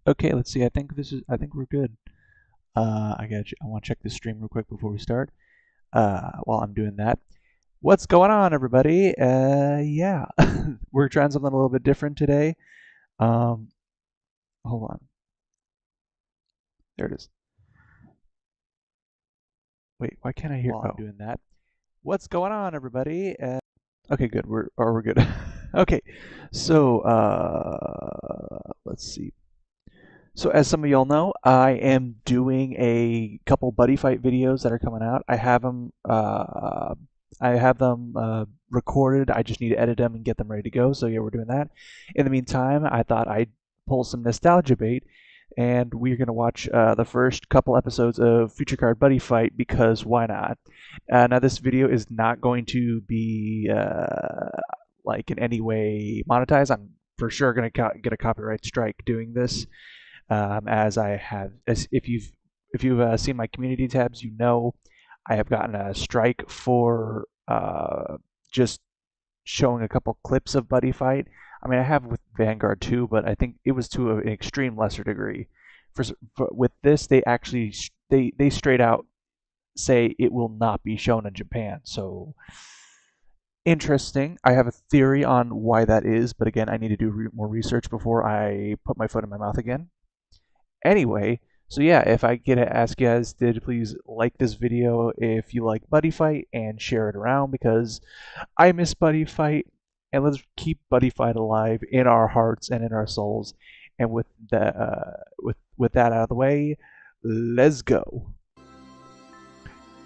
Okay, let's see. I think we're good. I want to check the stream real quick before we start. While I'm doing that, what's going on, everybody? Yeah, we're trying something a little bit different today. Hold on. There it is. Wait, why can't I hear? While I'm doing that, what's going on, everybody? Okay, good. We're good. Okay, so let's see. So as some of y'all know, I am doing a couple buddy fight videos that are coming out. I have them recorded. I just need to edit them and get them ready to go. So yeah, we're doing that. In the meantime, I thought I'd pull some nostalgia bait, and we're gonna watch the first couple episodes of Future Card Buddyfight because why not? Now this video is not going to be like in any way monetized. I'm for sure gonna get a copyright strike doing this. As if you've seen my community tabs, you know I have gotten a strike for just showing a couple clips of Buddy Fight. I mean, I have with Vanguard too, but I think it was to an extreme lesser degree. With this, they actually they straight out say it will not be shown in Japan. So interesting. I have a theory on why that is, but again, I need to do more research before I put my foot in my mouth again. Anyway, so yeah, if I get to ask you guys to please like this video if you like Buddy Fight and share it around because I miss Buddy Fight, and let's keep Buddy Fight alive in our hearts and in our souls. And with that out of the way, let's go.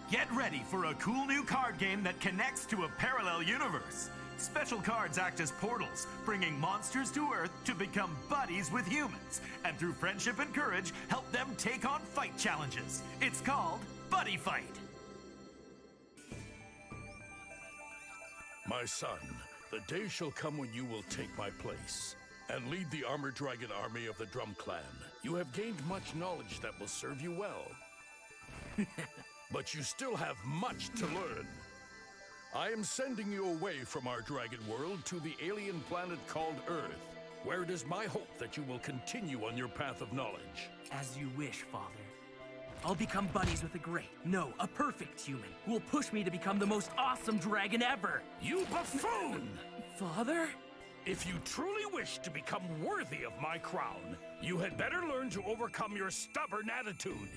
Get ready for a cool new card game that connects to a parallel universe. Special cards act as portals, bringing monsters to Earth to become buddies with humans, and through friendship and courage, help them take on fight challenges. It's called Buddy Fight. My son, the day shall come when you will take my place and lead the Armored Dragon army of the Drum Clan. You have gained much knowledge that will serve you well. But you still have much to learn. I am sending you away from our dragon world to the alien planet called Earth, where it is my hope that you will continue on your path of knowledge. As you wish, Father. I'll become buddies with a great, no, a perfect human who will push me to become the most awesome dragon ever. You buffoon! Father? If you truly wish to become worthy of my crown, you had better learn to overcome your stubborn attitude.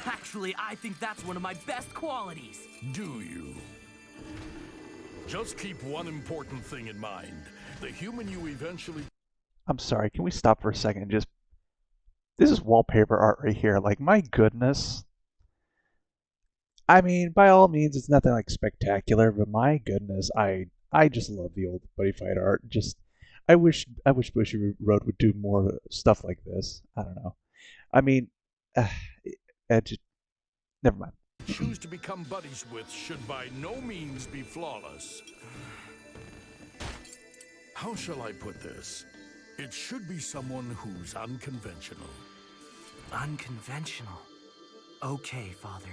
Actually, I think that's one of my best qualities. Do you? Just keep one important thing in mind. The human you eventually... I'm sorry, can we stop for a second? This is wallpaper art right here. Like, my goodness. I mean, by all means, it's nothing like spectacular, but my goodness, I just love the old Buddy Fight art. I wish Bushy Road would do more stuff like this. I don't know. I mean, never mind. Choose to become buddies with should by no means be flawless. How shall I put this? It should be someone who's unconventional. Unconventional. Okay, Father.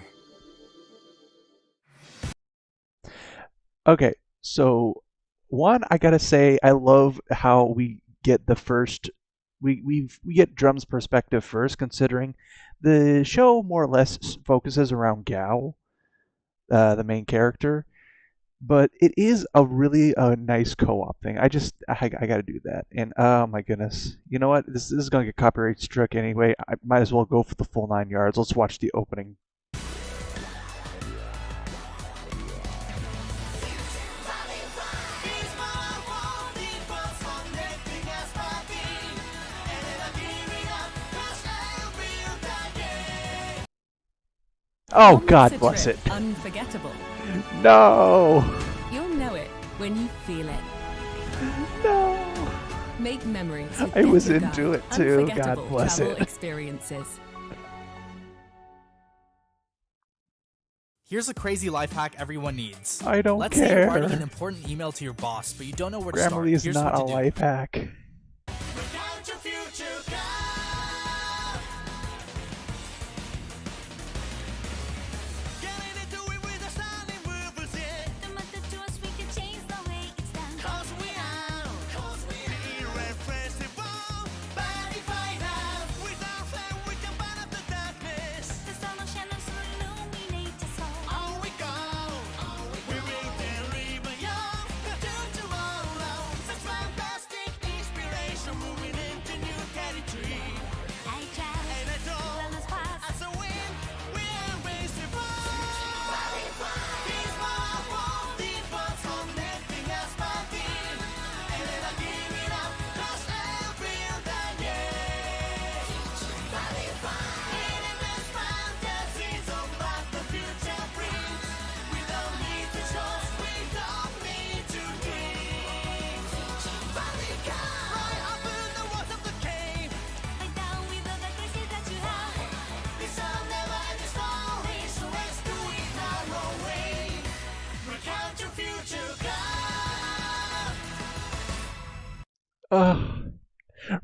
Okay, so one, I gotta say, I love how we get the first. We get Drum's perspective first, considering the show more or less focuses around Gao, the main character, but it is a really nice co-op thing. I gotta do that, and oh my goodness, you know what? This is gonna get copyright struck anyway. I might as well go for the full 9 yards. Let's watch the opening. Oh, God bless it. Unforgettable. No. You'll know it when you feel it. No. Make memories. With I was Get into it too. God bless travel it. Experiences. Here's a crazy life hack everyone needs. I don't Let's say you're care. writing an important email to your boss, but you don't know where to start. Grammarly is Here's not what a to do. life hack.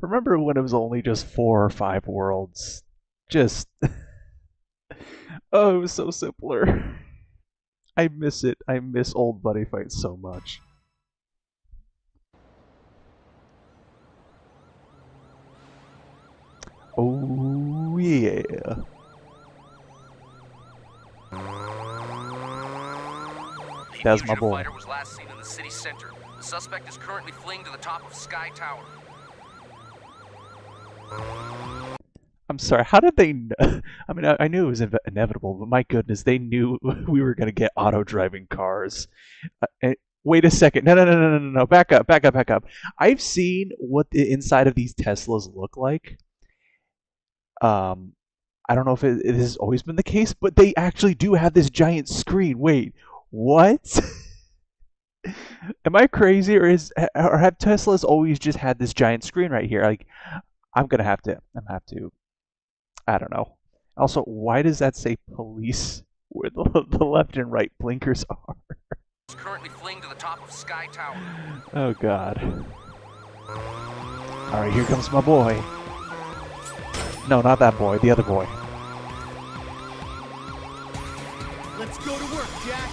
Remember when it was only just 4 or 5 worlds? Just oh, it was so simpler. I miss it. I miss old buddy fights so much. Oh yeah. That's my boy. Fighter was last seen in the city center. The suspect is currently fleeing to the top of Sky Tower. I'm sorry, how did they know? I mean, I knew it was inevitable, but my goodness, they knew we were going to get auto-driving cars. Wait a second. No. Back up. I've seen what the inside of these Teslas look like. I don't know if it has always been the case, but they actually do have this giant screen. Wait, what? Am I crazy, or have Teslas always just had this giant screen right here? Like, I'm gonna have to. I don't know. Also, why does that say police where the left and right blinkers are? He's currently fleeing to the top of Sky Tower. Oh God. All right, here comes my boy. No, not that boy. The other boy. Let's go to work, Jack.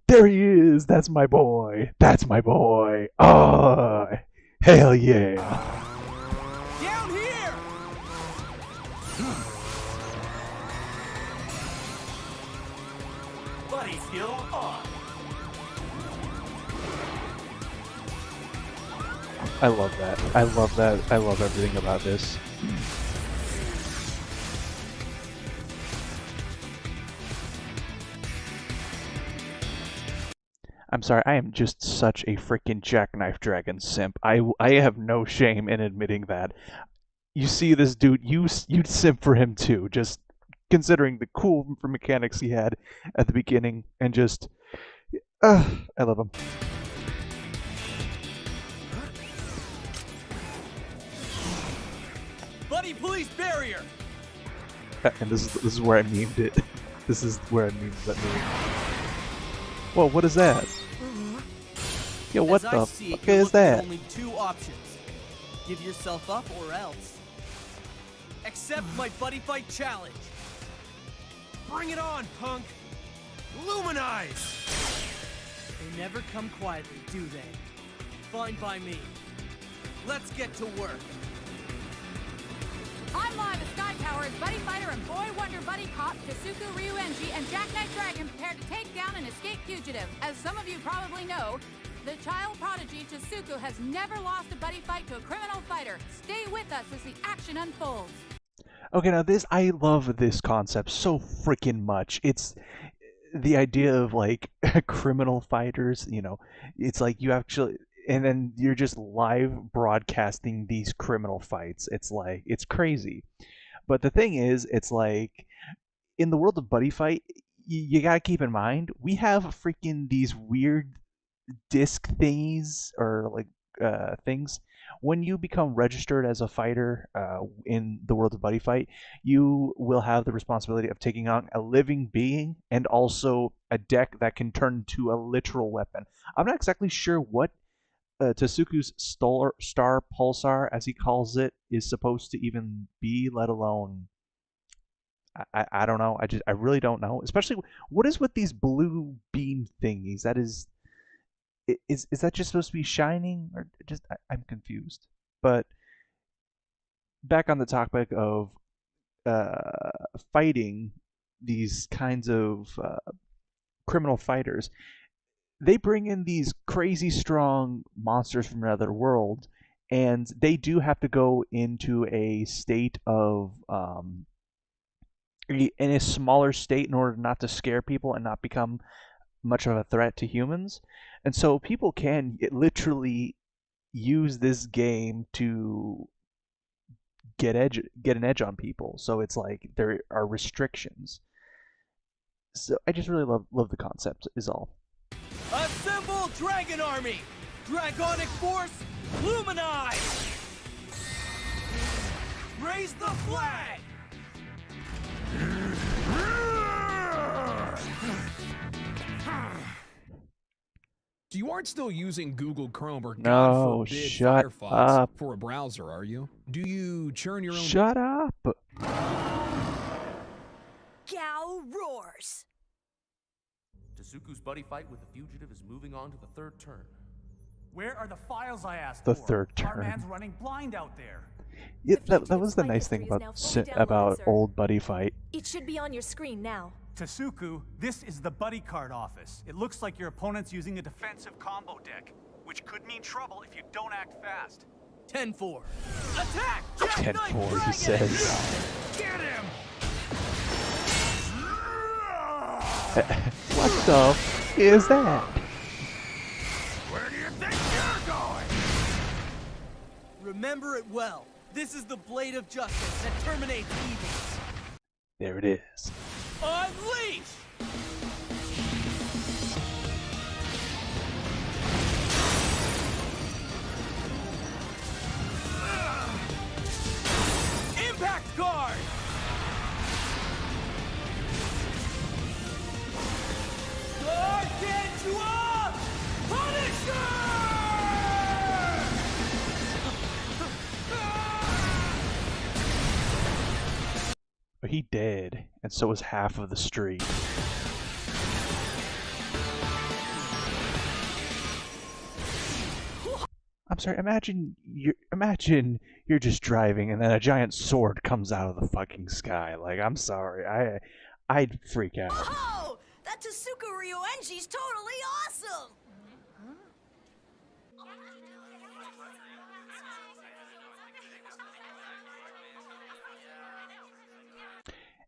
There he is. That's my boy. Oh, hell yeah. Down here! Buddy skill on. I love that. I love everything about this. I'm sorry, I am just such a freaking Jackknife Dragon simp. I have no shame in admitting that. You see this dude, you'd simp for him too, just considering the cool mechanics he had at the beginning, and just, I love him. Buddy, police barrier! And this is where I memed it. This is where I memed that meme. Whoa, what is that? Yo, what the fuck is that? Only 2 options. Give yourself up or else. Accept my buddy fight challenge. Bring it on, punk. Luminize! They never come quietly, do they? Fine by me. Let's get to work. I'm live at Sky Tower as Buddy Fighter and Boy Wonder Buddy Cop Tasuku Ryuenji and Jackknife Dragon prepare to take down an escaped fugitive. As some of you probably know, the child prodigy Tasuku has never lost a buddy fight to a criminal fighter. Stay with us as the action unfolds. Okay, now I love this concept so freaking much. It's the idea of like criminal fighters, you know, it's like you actually, and then you're just live broadcasting these criminal fights. It's like, it's crazy. But the thing is, it's like, in the world of buddy fight, you gotta keep in mind, we have freaking these weird disc thingies, or like things. When you become registered as a fighter in the world of buddy fight, you will have the responsibility of taking on a living being and also a deck that can turn into a literal weapon. I'm not exactly sure what Tasuku's star pulsar, as he calls it, is supposed to even be, let alone I don't know. I really don't know. Especially, what is with these blue beam thingies? That is that just supposed to be shining, or just I'm confused. But back on the topic of fighting these kinds of criminal fighters, they bring in these crazy strong monsters from another world, and they do have to go into a state of in a smaller state in order not to scare people and not become much of a threat to humans. And so people can literally use this game to get an edge on people. So it's like there are restrictions. So I just really love the concept, is all. Assemble Dragon Army! Dragonic Force, Luminize! Raise the flag! So you aren't still using Google Chrome or, No, God forbid, shut Firefox up. for a browser, are you? Do you churn your own... Shut up! Gao roars. Tasuku's buddy fight with the fugitive is moving on to the third turn. Where are the files I asked The for? third Our turn. man's running blind out there. Yeah, that was the nice thing about old Buddy Fight. It should be on your screen now. Tasuku, this is the buddy card office. It looks like your opponent's using a defensive combo deck, which could mean trouble if you don't act fast. 10-4. Attack! Jack 10-4, he says. Get him! What the f is that? Where do you think you're going? Remember it well. This is the blade of justice that terminates evils. There it is. Unleash! Impact guard! Gargantua Punisher! He dead, and so is half of the street. I'm sorry, imagine you're just driving and then a giant sword comes out of the fucking sky. Like, I'm sorry, I'd freak out. Oh, that Tasuku Ryoenji's totally awesome!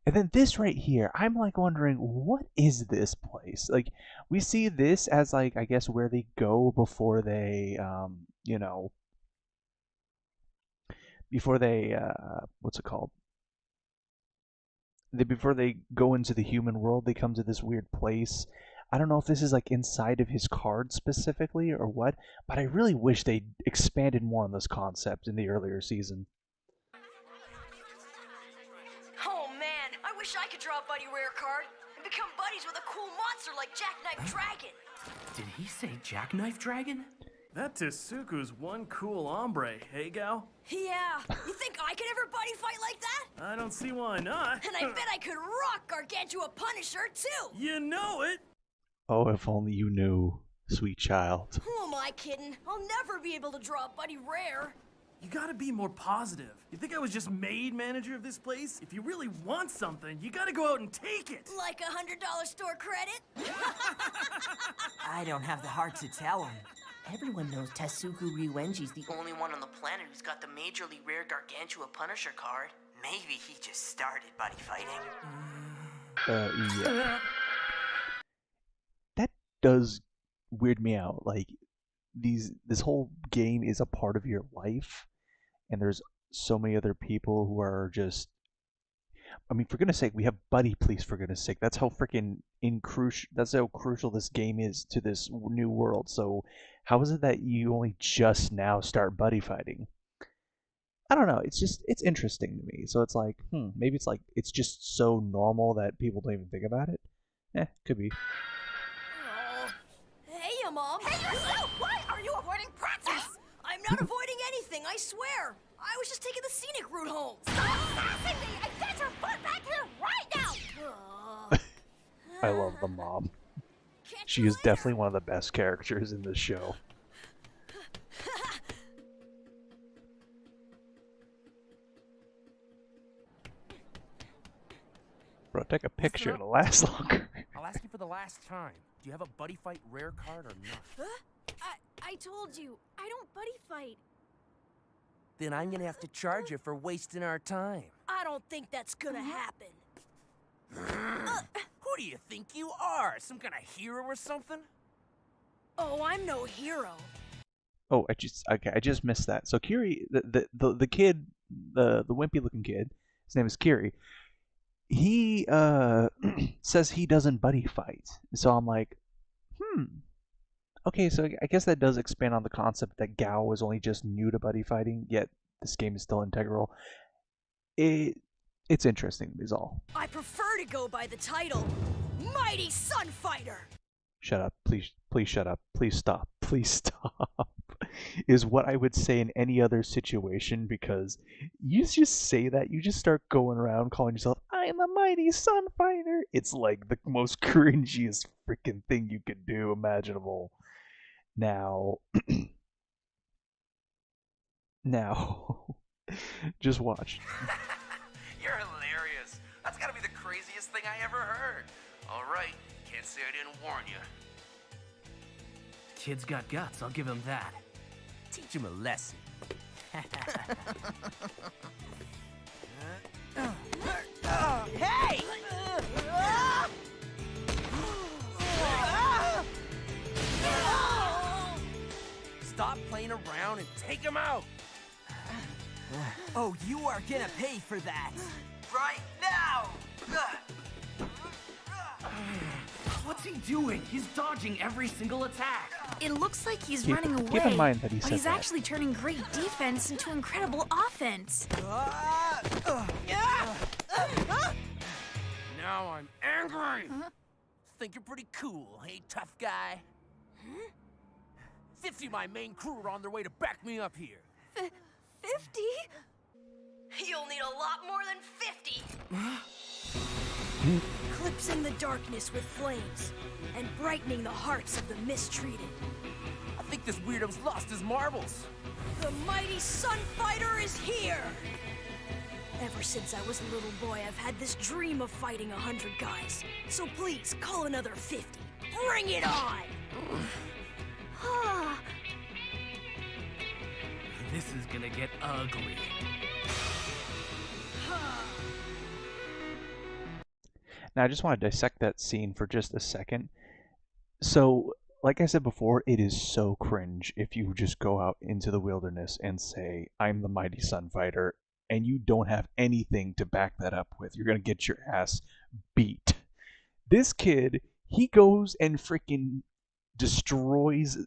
And then this right here, I'm like wondering, what is this place? Like, we see this as like, I guess, where they go before they, you know, before they, what's it called? Before they go into the human world, they come to this weird place. I don't know if this is like inside of his card specifically or what, but I really wish they expanded more on this concept in the earlier season. Oh man, I wish I could draw a buddy rare card and become buddies with a cool monster like Jackknife Dragon. Did he say Jackknife Dragon? That Tasuku's one cool hombre, hey Gal? Yeah, you think I could ever buddy fight like that? I don't see why not. And I bet I could rock Gargantua Punisher too! You know it! Oh, if only you knew, sweet child. Who am I kidding? I'll never be able to draw a buddy rare. You gotta be more positive. You think I was just made manager of this place? If you really want something, you gotta go out and take it! Like $100 store credit? I don't have the heart to tell him. Everyone knows Tasuku Ryoenji's the only one on the planet who's got the majorly rare Gargantua Punisher card. Maybe he just started buddy fighting. Yeah. That does weird me out. Like, this whole game is a part of your life, and there's so many other people who are just, I mean, for goodness sake, we have buddy police, for goodness sake. That's how freaking that's how crucial this game is to this new world. So how is it that you only just now start buddy fighting? I don't know. It's interesting to me. So it's like, maybe it's like, it's just so normal that people don't even think about it. Could be. Hey, Mom. Hey, yourself! Why are you avoiding practice? I'm not avoiding anything, I swear. I was just taking the scenic route home. Stop sassing me! I get your butt back here right now! I love the mom. She is definitely one of the best characters in this show. Bro, take a picture, it'll last longer. I'll ask you for the last time. Do you have a buddy fight rare card or not? I told you, I don't buddy fight. Then I'm gonna have to charge you for wasting our time. I don't think that's gonna happen. Who do you think you are? Some kind of hero or something? Oh, I'm no hero. Oh, I just missed that. So Kiri, the kid, the wimpy looking kid, his name is Kiri. He says he doesn't buddy fight. So I'm like, okay, so I guess that does expand on the concept that Gao is only just new to buddy fighting, yet this game is still integral. It's interesting, is all. I prefer to go by the title, Mighty Sun Fighter. Shut up, please please shut up, please stop, please stop, is what I would say in any other situation, because you just say that, you just start going around calling yourself, I am the mighty Sunfighter. It's like the most cringiest freaking thing you could do imaginable. Now, just watch. You're hilarious. That's gotta be the craziest thing I ever heard. Alright, can't say I didn't warn you. Kid's got guts, I'll give him that. Teach him a lesson. Hey! Stop playing around and take him out! Oh, you are gonna pay for that. Right now! What's he doing? He's dodging every single attack. It looks like he's Keep- running away. keep in mind that he but said he's that. actually turning great defense into incredible offense. Now I'm angry. Think you're pretty cool, hey, tough guy? 50 of my main crew are on their way to back me up here. 50? You'll need a lot more than 50. Eclipsing the darkness with flames and brightening the hearts of the mistreated. I think this weirdo's lost his marbles. The mighty Sunfighter is here! Ever since I was a little boy, I've had this dream of fighting 100 guys. So please, call another 50. Bring it on! This is gonna get ugly. Now, I just want to dissect that scene for just a second. So, like I said before, it is so cringe if you just go out into the wilderness and say, I'm the mighty Sunfighter, and you don't have anything to back that up with. You're going to get your ass beat. This kid, he goes and freaking destroys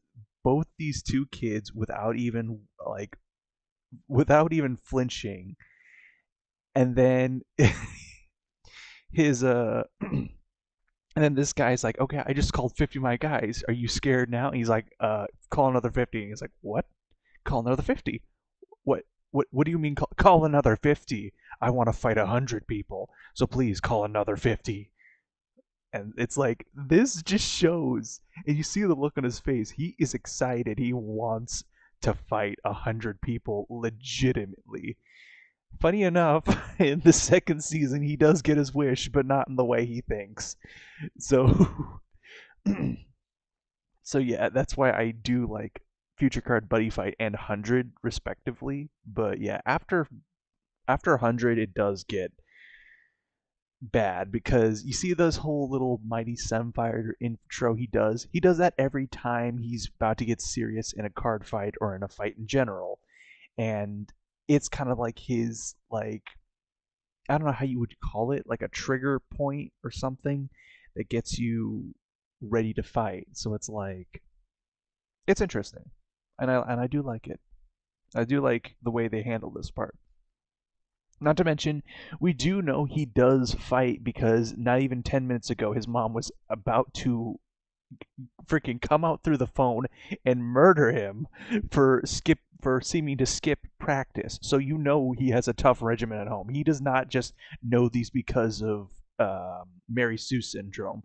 both these two kids without even flinching. And then and then this guy's like, okay, I just called 50 of my guys. Are you scared now? And he's like, call another 50. And he's like, what? Call another 50? What do you mean call another 50? I want to fight 100 people. So please call another 50. And it's like, this just shows, and you see the look on his face. He is excited. He wants to fight 100 people legitimately. Funny enough, in the second season, he does get his wish, but not in the way he thinks. So, so yeah, that's why I do like Future Card Buddyfight and 100 respectively. But yeah, after 100, it does get bad, because you see this whole little mighty Sunfighter intro he does that every time he's about to get serious in a card fight or in a fight in general. And it's kind of like his, like, I don't know how you would call it, like a trigger point or something that gets you ready to fight. So it's like, it's interesting, and I do like it. I do like the way they handle this part. Not to mention, we do know he does fight, because not even 10 minutes ago, his mom was about to freaking come out through the phone and murder him for seeming to skip practice. So you know he has a tough regimen at home. He does not just know these because of Mary Sue syndrome.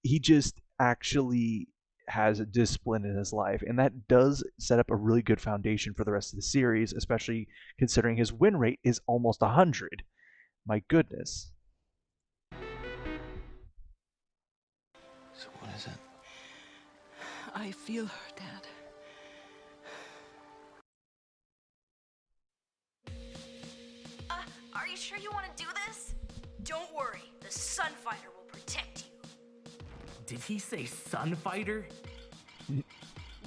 He just actually has a discipline in his life, and that does set up a really good foundation for the rest of the series, especially considering his win rate is almost 100. My goodness. So what is it? I feel her, Dad. Are you sure you want to do this? Don't worry, the Sunfighter will protect you. Did he say Sunfighter?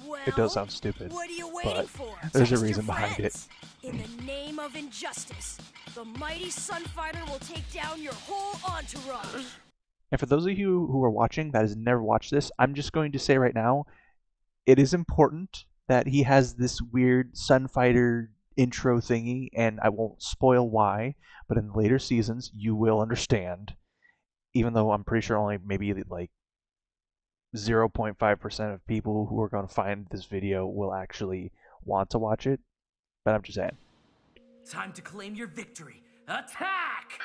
Well, It does sound stupid, what are you waiting but for? there's a Text your reason behind it. friends. In the name of injustice, the mighty Sunfighter will take down your whole entourage. And for those of you who are watching that has never watched this, I'm just going to say right now, it is important that he has this weird Sunfighter intro thingy, and I won't spoil why, but in later seasons you will understand. Even though I'm pretty sure only maybe like 0.5% of people who are going to find this video will actually want to watch it. But I'm just saying. Time to claim your victory. Attack!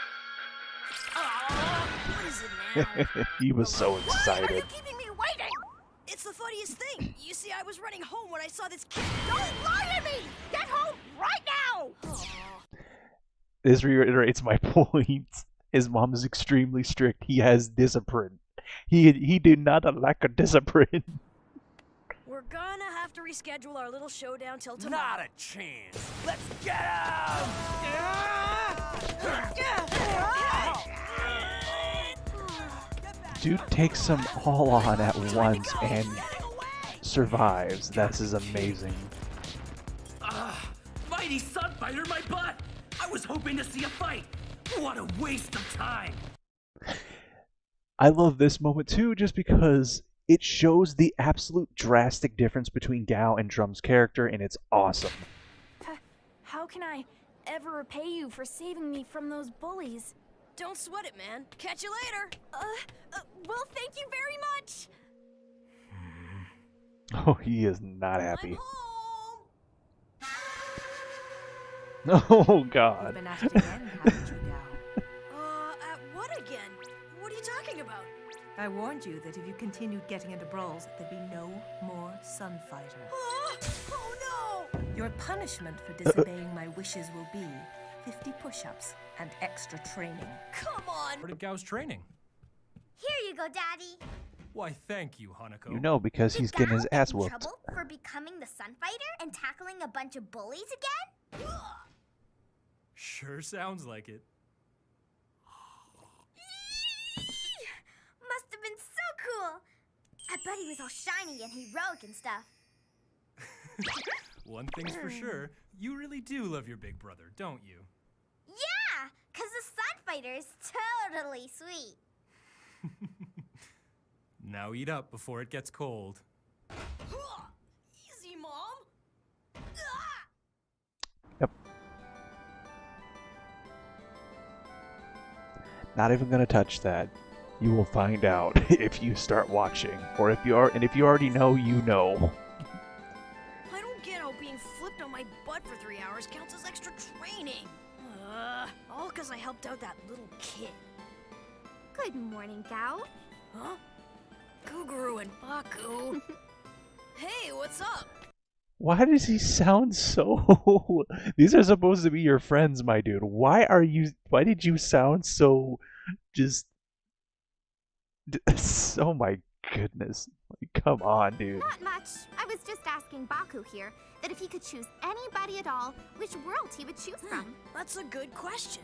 What is it now? He was so Why are excited. you keeping me waiting? It's the funniest thing. You see, I was running home when I saw this kid. Don't lie to me! Get home right now! This reiterates my point. His mom is extremely strict. He has discipline. He did not lack a discipline. We're gonna have to reschedule our little showdown till tomorrow. Not a chance. Let's get him! Dude takes them all on at once and survives. That is amazing. Mighty Sunfighter, my butt! I was hoping to see a fight. What a waste of time. I love this moment too, just because it shows the absolute drastic difference between Gao and Drum's character, and it's awesome. How can I ever repay you for saving me from those bullies? Don't sweat it, man. Catch you later. Well, thank you very much. Oh, he is not happy. Oh, God. You've been at it again, haven't you, Gao? At what again? What are you talking about? I warned you that if you continued getting into brawls, there'd be no more Sunfighter. Oh no! Your punishment for disobeying my wishes will be 50 push-ups and extra training. Come on! Where did Gao's training? Here you go, Daddy. Why, thank you, Hanako. You know, because he's getting his ass In whooped. trouble for becoming the Sunfighter and tackling a bunch of bullies again? Sure sounds like it. Must have been so cool. I bet he was all shiny and heroic and stuff. One thing's for sure, you really do love your big brother, don't you? Yeah, because the Sunfighter is totally sweet. Now eat up before it gets cold. Easy, Mom. Yep. Not even gonna touch that. You will find out if you start watching, or if you already know, you know. I don't get how being flipped on my butt for 3 hours counts as extra training. All because I helped out that little kid. Good morning, Gao. Huh? Kuguru and Baku. Hey, what's up? Why does he sound so... These are supposed to be your friends, my dude. Why did you sound so... just... Oh my goodness. Like, come on, dude. Not much. I was just asking Baku here that if he could choose anybody at all, which world he would choose from. That's a good question.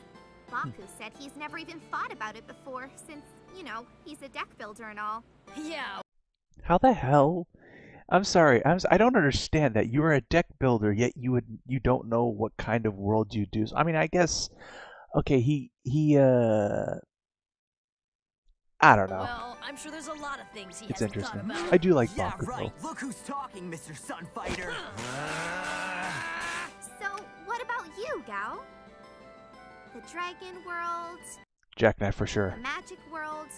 Baku said he's never even thought about it before, since, you know, he's a deck builder and all. Yeah. How the hell? I'm sorry. I don't understand that. You're a deck builder, yet you don't know what kind of world you do. I mean, I guess... Okay, I don't know. Well, I'm sure there's a lot of things he It's hasn't interesting. thought about. I do like Yeah, Baku, right. though. Look who's talking, Mr. Sunfighter. So, what about you, Gao? The Dragon World, Jackknife for sure. the Magic World,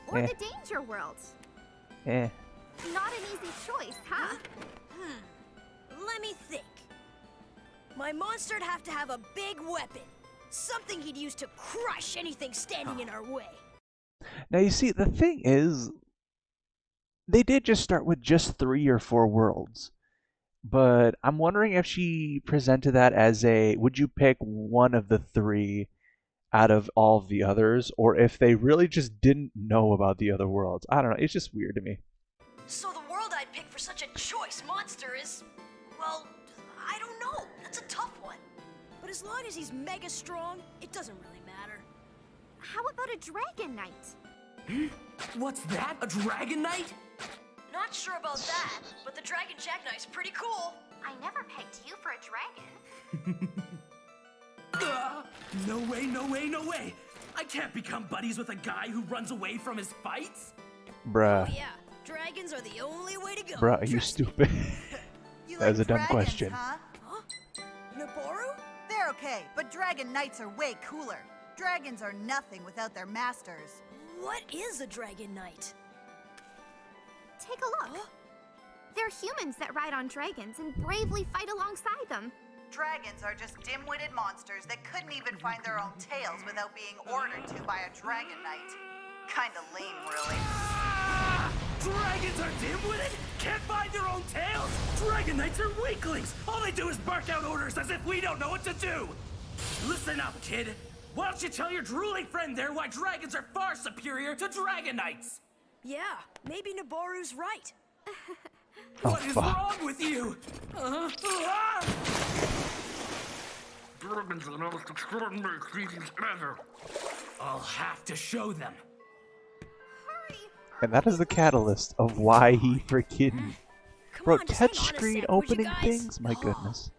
or Eh. the Danger World? Eh. Not an easy choice, huh? Let me think. My monster'd have to have a big weapon. Something he'd use to crush anything standing in our way. Now, you see, the thing is, they did just start with just 3 or 4 worlds. But I'm wondering if she presented that as would you pick one of the 3 out of all of the others, or if they really just didn't know about the other worlds. I don't know, it's just weird to me. So the world I'd pick for such a choice monster is, well, I don't know. That's a tough one. But as long as he's mega strong, it doesn't really matter. How about a Dragon Knight? What's that? A Dragon Knight? Not sure about that, but the Dragon Jackknife's pretty cool. I never picked you for a dragon. No way, no way, no way! I can't become buddies with a guy who runs away from his fights! Bruh. Oh, yeah, dragons are the only way to go. Bruh, are you stupid? That was a dumb question. Huh? Naboru? They're okay, but Dragon Knights are way cooler. Dragons are nothing without their masters. What is a Dragon Knight? take a look. They're humans that ride on dragons and bravely fight alongside them. Dragons are just dim-witted monsters that couldn't even find their own tails without being ordered to by a dragon knight. Kinda lame, really. Dragons are dim-witted? Can't find their own tails? Dragon knights are weaklings! All they do is bark out orders as if we don't know what to do! Listen up, kid. Why don't you tell your drooling friend there why dragons are far superior to dragon knights? Yeah, maybe Naboru's right. What is wrong with you? Dragons are the most extraordinary creatures ever. I'll have to show them. And that is the catalyst of why he freaking... Bro, touchscreen opening things? My goodness.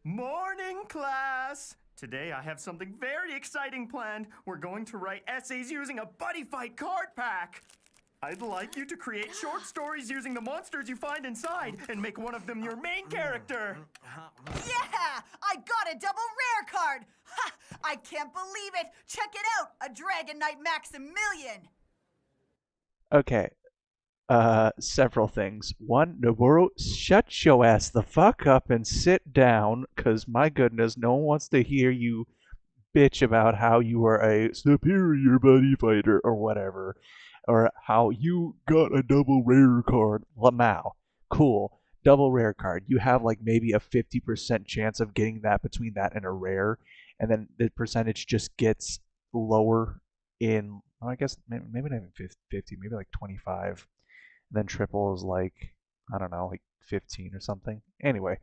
Morning, class! Today I have something very exciting planned. We're going to write essays using a Buddy Fight card pack. I'd like you to create short stories using the monsters you find inside and make one of them your main character. Yeah! I got a double rare card! Ha! I can't believe it! Check it out! A Dragon Knight Maximilian! Okay. Several things. One, Noboru, shut your ass the fuck up and sit down, because my goodness, no one wants to hear you bitch about how you are a superior buddy fighter or whatever. Or how you got a double rare card. Lamau. Cool. Double rare card. You have like maybe a 50% chance of getting that between that and a rare. And then the percentage just gets lower in, I guess, maybe not even 50, maybe like 25. And then triple is like, I don't know, like 15 or something. Anyway.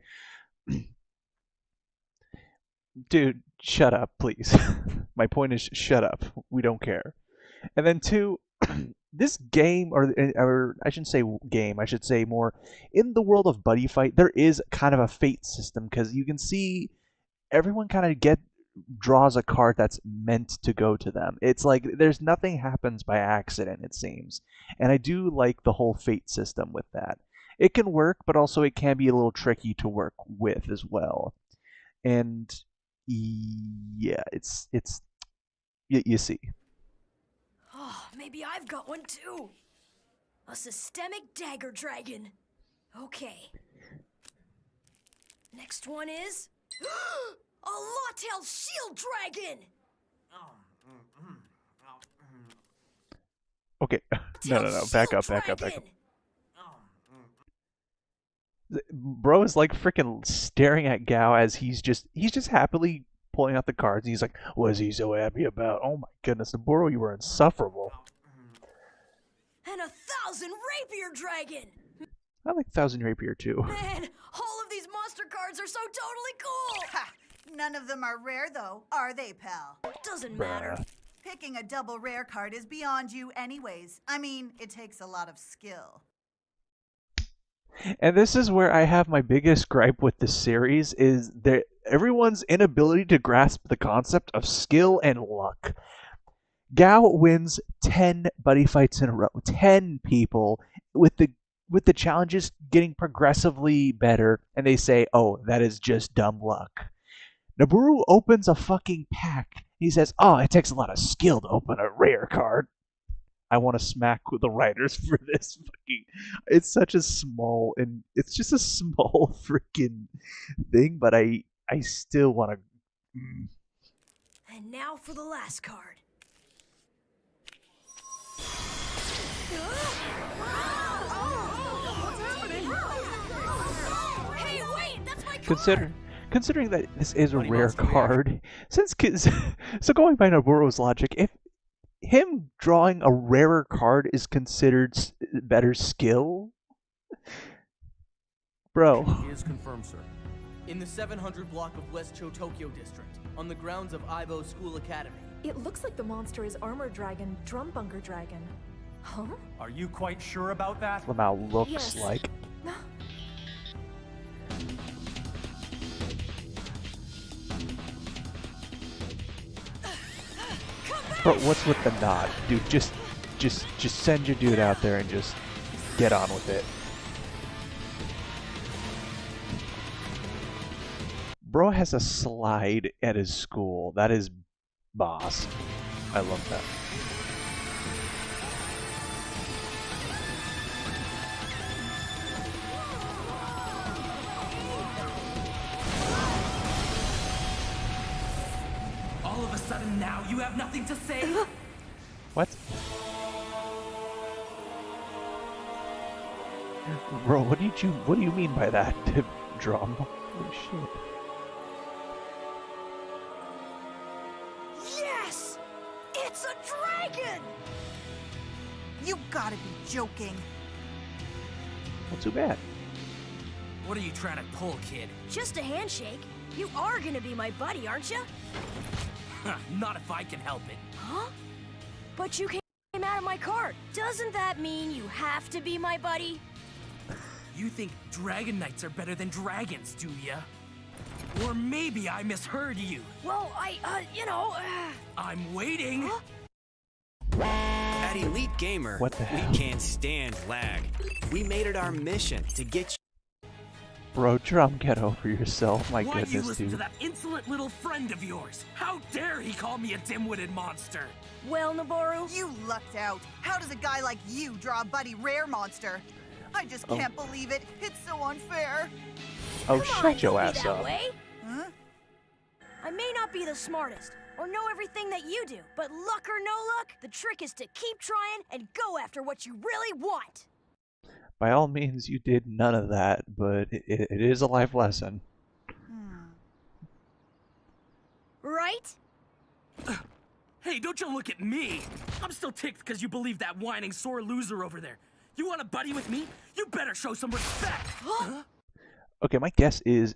Dude, shut up, please. My point is, shut up. We don't care. And then two, this game, or I shouldn't say game, I should say more, in the world of Buddy Fight, there is kind of a fate system, because you can see everyone kind of draws a card that's meant to go to them. It's like there's nothing happens by accident, it seems. And I do like the whole fate system with that. It can work, but also it can be a little tricky to work with as well. And yeah, it's you see. Oh, maybe I've got one too. A systemic dagger dragon. Okay. Next one is a Lawtail shield dragon. Okay. No. Back up. Bro is like freaking staring at Gao as he's just happily pulling out the cards. And he's like, what is he so happy about? Oh my goodness, Naboru, you were insufferable. And a 1,000 rapier dragon. I like 1,000 rapier too. Man, all of these monster cards are so totally cool. Ha! None of them are rare though, are they, pal? Doesn't matter. Picking a double rare card is beyond you anyways. I mean, it takes a lot of skill. And this is where I have my biggest gripe with this series, is that everyone's inability to grasp the concept of skill and luck. Gao wins 10 buddy fights in a row. 10 people with the challenges getting progressively better, and they say, oh, that is just dumb luck. Naboru opens a fucking pack. He says, oh, it takes a lot of skill to open a rare card. I want to smack the writers for this fucking... It's such a small... and it's just a small freaking thing, but I still want to... And now for the last card. Hey, wait! That's my card! Considering that this is a rare card, so going by Noboru's logic, if him drawing a rarer card is considered better skill, bro. It is confirmed, sir. In the 700 block of West Chotokyo District, on the grounds of Aibo School Academy. It looks like the monster is Armor Dragon, Drum Bunker Dragon. Huh? Are you quite sure about that? Lamau looks like. Bro, what's with the nod? Dude, just send your dude out there and just get on with it. Bro has a slide at his school. That is boss. I love that. got nothing to say? What? Bro, what do you mean by that? Drum? Holy shit. Yes! It's a dragon! You gotta be joking. Not too bad. What are you trying to pull, kid? Just a handshake. You are gonna be my buddy, aren't you? Not if I can help it. Huh? But you came out of my cart. Doesn't that mean you have to be my buddy? You think Dragon Knights are better than dragons, do ya? Or maybe I misheard you. Well, I'm waiting. Huh? At Elite Gamer, What the hell? we can't stand lag. We made it our mission to get Bro, Drum, get over yourself. My Why you goodness, listen dude. to that insolent little friend of yours? How dare he call me a dim-witted monster? Well, Naboru, You lucked out. How does a guy like you draw a buddy rare monster? I just can't believe it. It's so unfair. Oh, come on, shut your don't be ass that up. way. Huh? I may not be the smartest or know everything that you do, but luck or no luck, the trick is to keep trying and go after what you really want. By all means, you did none of that, but it is a life lesson. Right? Hey, don't you look at me! I'm still ticked because you believe that whining sore loser over there. You want to buddy with me? You better show some respect! Huh? Okay, my guess is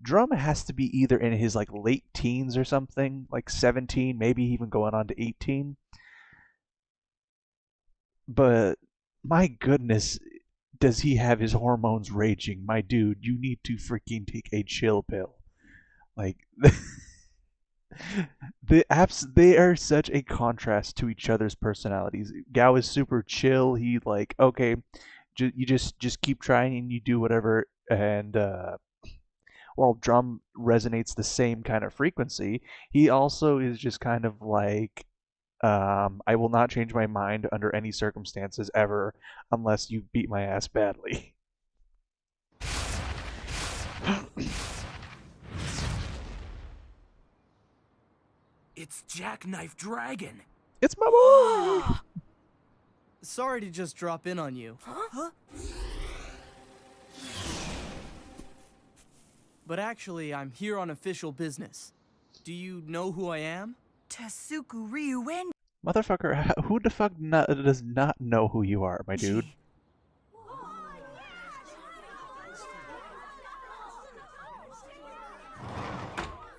Drum has to be either in his like late teens or something, like 17, maybe even going on to 18. But my goodness, does he have his hormones raging? My dude, you need to freaking take a chill pill. Like they are such a contrast to each other's personalities. Gao is super chill. He like, okay, you just keep trying and you do whatever, and while Drum resonates the same kind of frequency, he also is just kind of like, I will not change my mind under any circumstances ever unless you beat my ass badly. It's Jackknife Dragon! It's my boy! Sorry to just drop in on you. Huh? But actually, I'm here on official business. Do you know who I am? Tetsuku Ryuen. Motherfucker, who the fuck does not know who you are, my dude?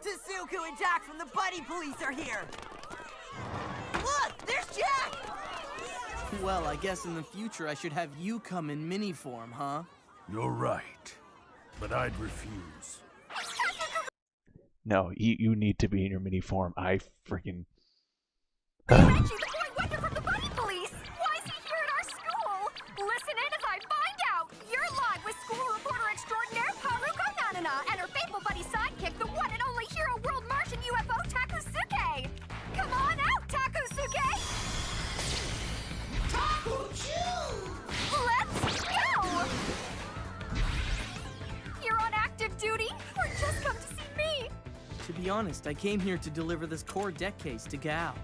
Tetsuku and Jack from the Buddy Police are here! Look! There's Jack! Well, I guess in the future I should have you come in mini form, huh? You're right, but I'd refuse. No, you need to be in your mini form. I freaking... Reggie, the boy wonder from the Buddy Police! Why is he here at our school? Listen in as I find out! You're live with school reporter extraordinaire Haruko Nanana and her faithful buddy sidekick, the one and only hero world Martian UFO Takusuke! Come on out, Takusuke! Let's go! You're on active duty, or just come to see me? To be honest, I came here to deliver this core deck case to Gao.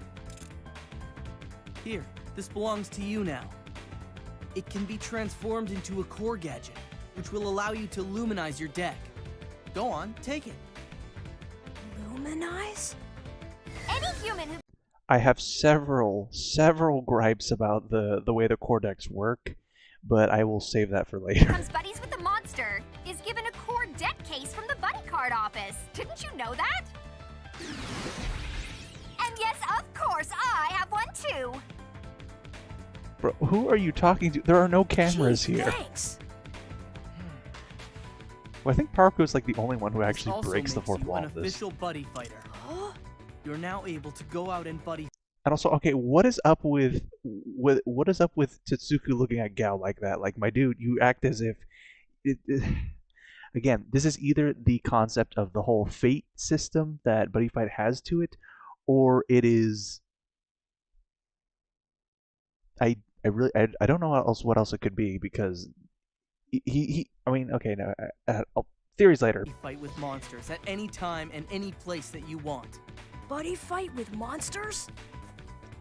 Here, this belongs to you now. It can be transformed into a core gadget, which will allow you to luminize your deck. Go on, take it. Luminize? Any human who I have several gripes about the way the core decks work, but I will save that for later. becomes buddies with the monster is given a core deck case from the Buddy Card office. Didn't you know that? And yes, of course, I have one too. Bro, who are you talking to? There are no cameras Gee, here. Thanks. Well, I think Parko's like the only one who actually Also breaks the makes fourth you wall an of this. official buddy fighter. You're now able to go out and buddy. And also, okay, what is up with Tetsuku looking at Gao like that? Like, my dude, you act as if again, this is either the concept of the whole fate system that Buddy Fight has to it, or it is I don't know what else it could be, because I mean, okay, no, theories later. Fight with monsters at any time and any place that you want. buddy fight with monsters?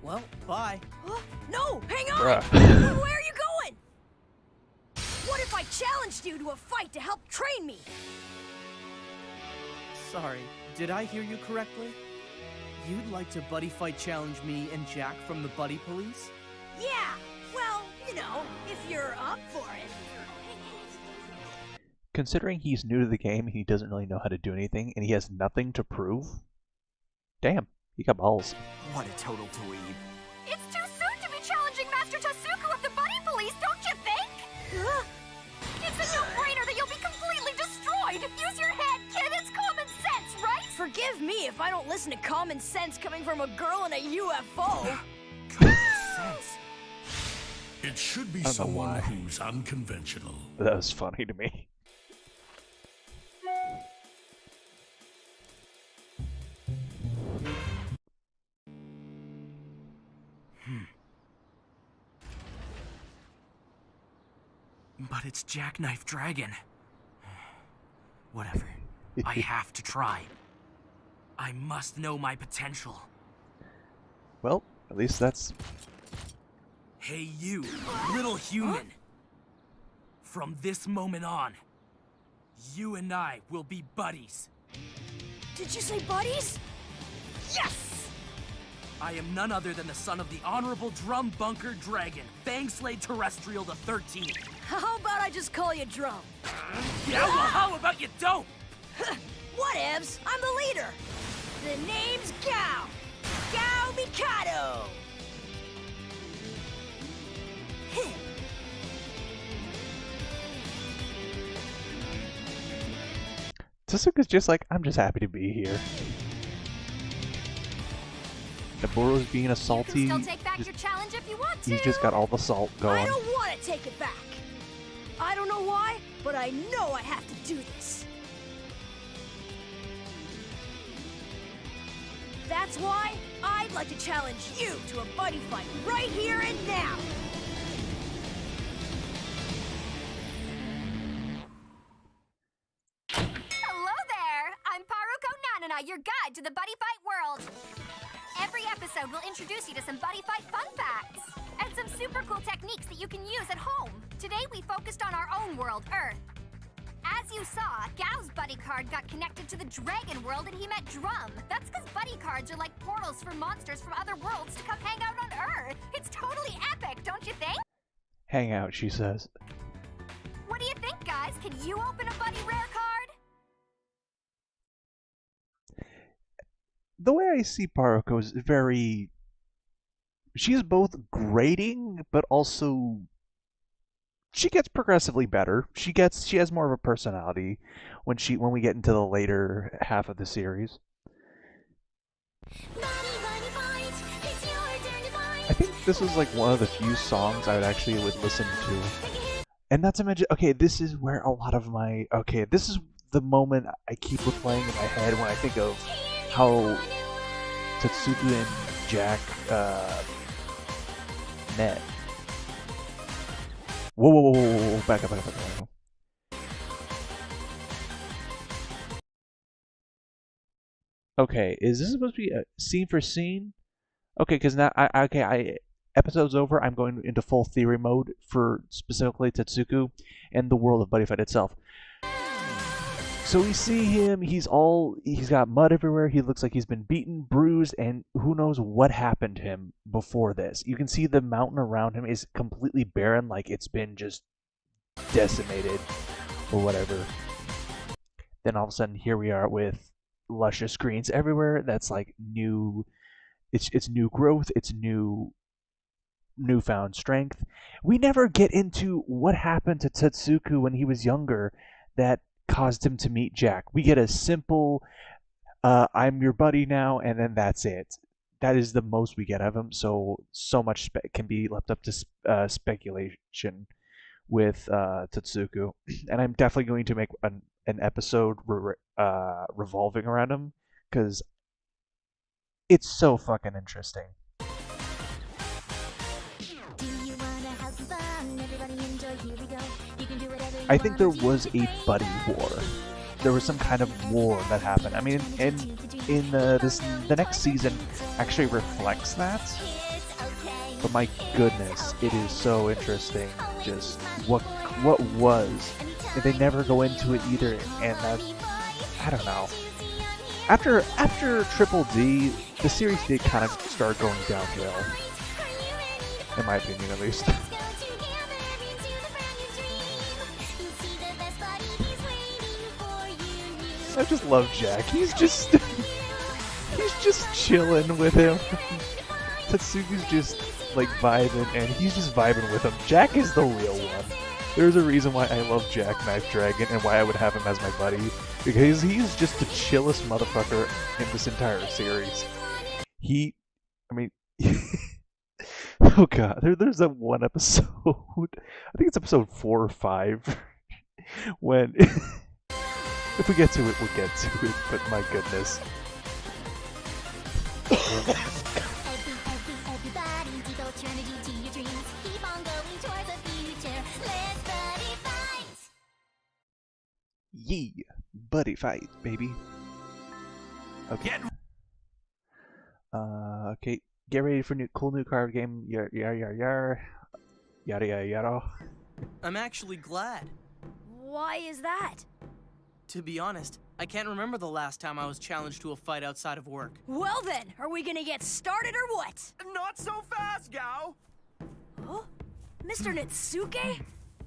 Well, bye. Huh? No, hang on! Bruh. Where are you going? What if I challenged you to a fight to help train me? Sorry, did I hear you correctly? You'd like to buddy fight challenge me and Jack from the Buddy Police? Yeah, well, you know, if you're up for it. Considering he's new to the game, he doesn't really know how to do anything, and he has nothing to prove. Damn, he got balls. What a total dweeb. It's too soon to be challenging Master Tasuku of the Buddy Police, don't you think? It's a no-brainer that you'll be completely destroyed. Use your head, kid. It's common sense, right? Forgive me if I don't listen to common sense coming from a girl in a UFO. Sense. It should be I don't know someone why. who's unconventional. That was funny to me. But it's Jackknife Dragon. Whatever. I have to try. I must know my potential. Well, at least that's... Hey you, little human. From this moment on, you and I will be buddies. Did you say buddies? Yes! I am none other than the son of the Honorable Drum Bunker Dragon, Fangslade Terrestrial the 13th. How about I just call you Drum? Yeah, well, how about you don't? Whatevs, I'm the leader. The name's Gao. Gao Mikado. Tasuku's just like, I'm just happy to be here. Naboro's being a salty. Still take back your challenge if you want to. He's just got all the salt going. I don't want to take it back. I don't know why, but I know I have to do this. That's why I'd like to challenge you to a buddy fight right here and now. Hello there! I'm Paruko Nanana, your guide to the Buddy Fight world. Every episode will introduce you to some Buddy Fight fun facts and some super cool techniques that you can use at home. Today we focused on our own world, Earth. As you saw, Gao's buddy card got connected to the dragon world and he met Drum. That's because buddy cards are like portals for monsters from other worlds to come hang out on Earth. It's totally epic, don't you think? Hang out, she says. What do you think, guys? Can you open a buddy rare card? The way I see Paruko is very... She's both grating, but also... She gets progressively better. She has more of a personality when we get into the later half of the series. I think this is like one of the few songs I would listen to. And not to mention, okay, this is where a lot of my... Okay, this is the moment I keep replaying in my head when I think of how Tatsuki and Jack met. Whoa, back up. Okay, is this supposed to be a scene for scene? Okay, because now, episode's over, I'm going into full theory mode for specifically Tatsuku and the world of Buddy Fight itself. So we see him, he's got mud everywhere, he looks like he's been beaten, bruised, and who knows what happened to him before this. You can see the mountain around him is completely barren, like it's been just decimated or whatever. Then all of a sudden here we are with luscious greens everywhere. That's like new, it's new growth, it's newfound strength. We never get into what happened to Tatsuku when he was younger that caused him to meet Jack. We get a simple, I'm your buddy now, and then that's it. That is the most we get of him, so much can be left up to speculation with Tatsuku. And I'm definitely going to make an episode revolving around him, because it's so fucking interesting. I think there was a buddy war there was some kind of war that happened. I mean, in the next season actually reflects that. But my goodness, it is so interesting. Just what was. And they never go into it either, and I don't know. After Triple D, the series did kind of start going downhill, in my opinion, at least. I just love Jack. He's just chilling with him. Tatsuku's just like vibing, and he's just vibing with him. Jack is the real one. There's a reason why I love Jack Knife Dragon and why I would have him as my buddy, because he's just the chillest motherfucker in this entire series. Oh god, there's that one episode, I think it's episode 4 or 5, when, if we get to it, we'll get to it, but my goodness. Yee, buddy fight, baby. Okay. Okay, get ready for cool new card game. Yar, yada yada yada. I'm actually glad. Why is that? To be honest, I can't remember the last time I was challenged to a fight outside of work. Well then, are we gonna get started or what? Not so fast, Gao! Huh? Mr. Natsuke?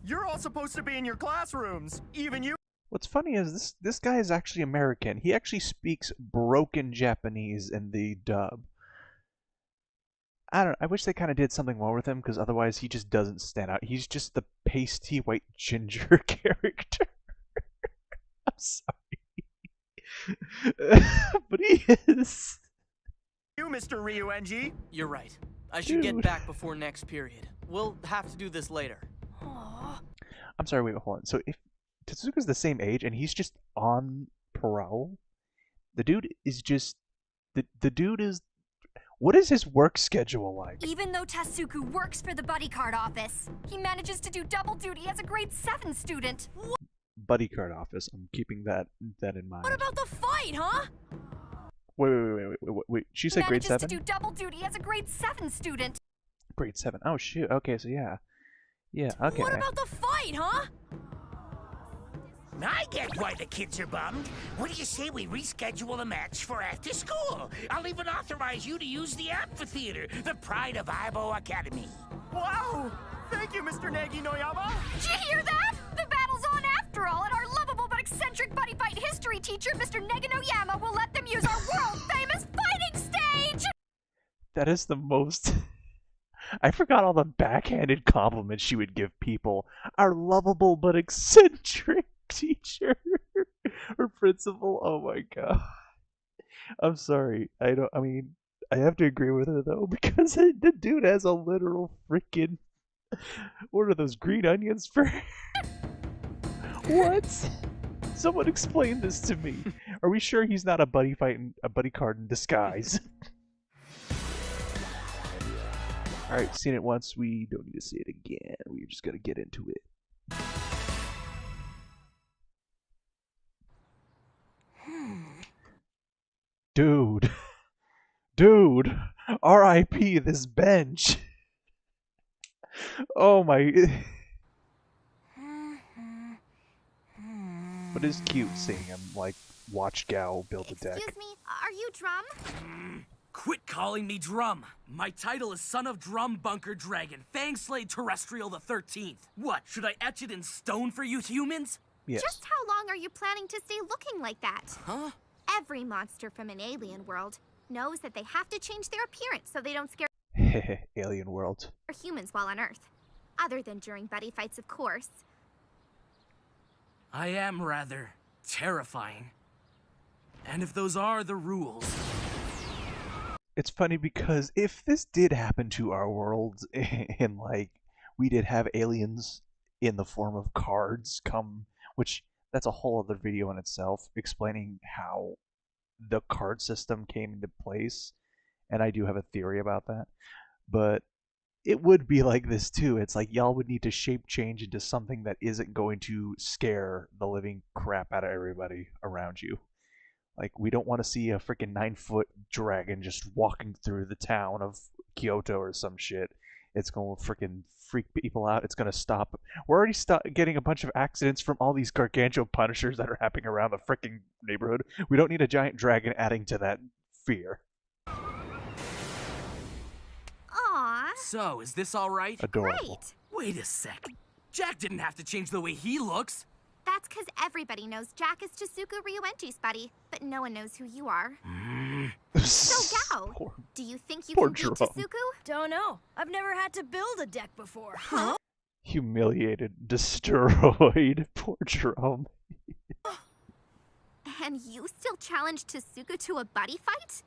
You're all supposed to be in your classrooms. Even you. What's funny is this guy is actually American. He actually speaks broken Japanese in the dub. I wish they kind of did something more with him, because otherwise he just doesn't stand out. He's just the pasty white ginger character. I'm sorry. But he is. You, Mr. Ryuenji. You're right. I should get back before next period. We'll have to do this later. I'm sorry, wait, hold on. So if Tatsuka's the same age and he's just on parole, the dude is just... The dude is... What is his work schedule like? Even though Tatsuku works for the buddy card office, he manages to do double duty as a grade 7 student. Buddy card office. I'm keeping that in mind. What about the fight, huh? Wait. She said grade 7? Manages to do double duty as a grade 7 student. Grade 7. Oh shoot. Okay, so yeah. Yeah, okay. What about the fight, huh? I get why the kids are bummed. What do you say we reschedule the match for after school? I'll even authorize you to use the amphitheater, the pride of Aibo Academy. Wow! Thank you, Mr. Nagi Noyama! Did you hear that? The battle's on after all, and our lovable but eccentric buddy fight history teacher, Mr. Neganoyama, will let them use our world-famous fighting stage! That is the most... I forgot all the backhanded compliments she would give people. Our lovable but eccentric teacher or principal. Oh my god. I'm sorry. I have to agree with her though, because the dude has a literal freaking... What are those green onions for? What? Someone explain this to me. Are we sure he's not a buddy card in disguise? Alright, seen it once, we don't need to see it again. We're just gonna get into it. Dude. R.I.P. this bench. Oh my... But it's cute seeing him, like, watch Gao build a deck. Excuse me, are you Drum? Quit calling me Drum. My title is Son of Drum Bunker Dragon, Fangslade Terrestrial the 13th. What, should I etch it in stone for you humans? Yes. Just how long are you planning to stay looking like that? Huh? Every monster from an alien world knows that they have to change their appearance so they don't scare Alien world. humans while on Earth. Other than during buddy fights, of course. I am rather terrifying. And if those are the rules... It's funny because if this did happen to our world, and like we did have aliens in the form of cards come, which that's a whole other video in itself, explaining how the card system came into place, and I do have a theory about that. But it would be like this too. It's like y'all would need to shape change into something that isn't going to scare the living crap out of everybody around you. Like, we don't want to see a freaking 9-foot dragon just walking through the town of Kyoto or some shit. It's going to freaking freak people out. It's going to stop. We're already getting a bunch of accidents from all these gargantuan punishers that are happening around the freaking neighborhood. We don't need a giant dragon adding to that fear. Aww. So, is this all right? Adorable. Wait a sec. Jack didn't have to change the way he looks. That's because everybody knows Jack is Chisuku Ryuenji's buddy, but no one knows who you are. So, Gao, do you think you can beat Chisuku? Don't know. I've never had to build a deck before. Huh? Humiliated, destroyed. Poor Jerome. And you still challenge Chisuku to a buddy fight?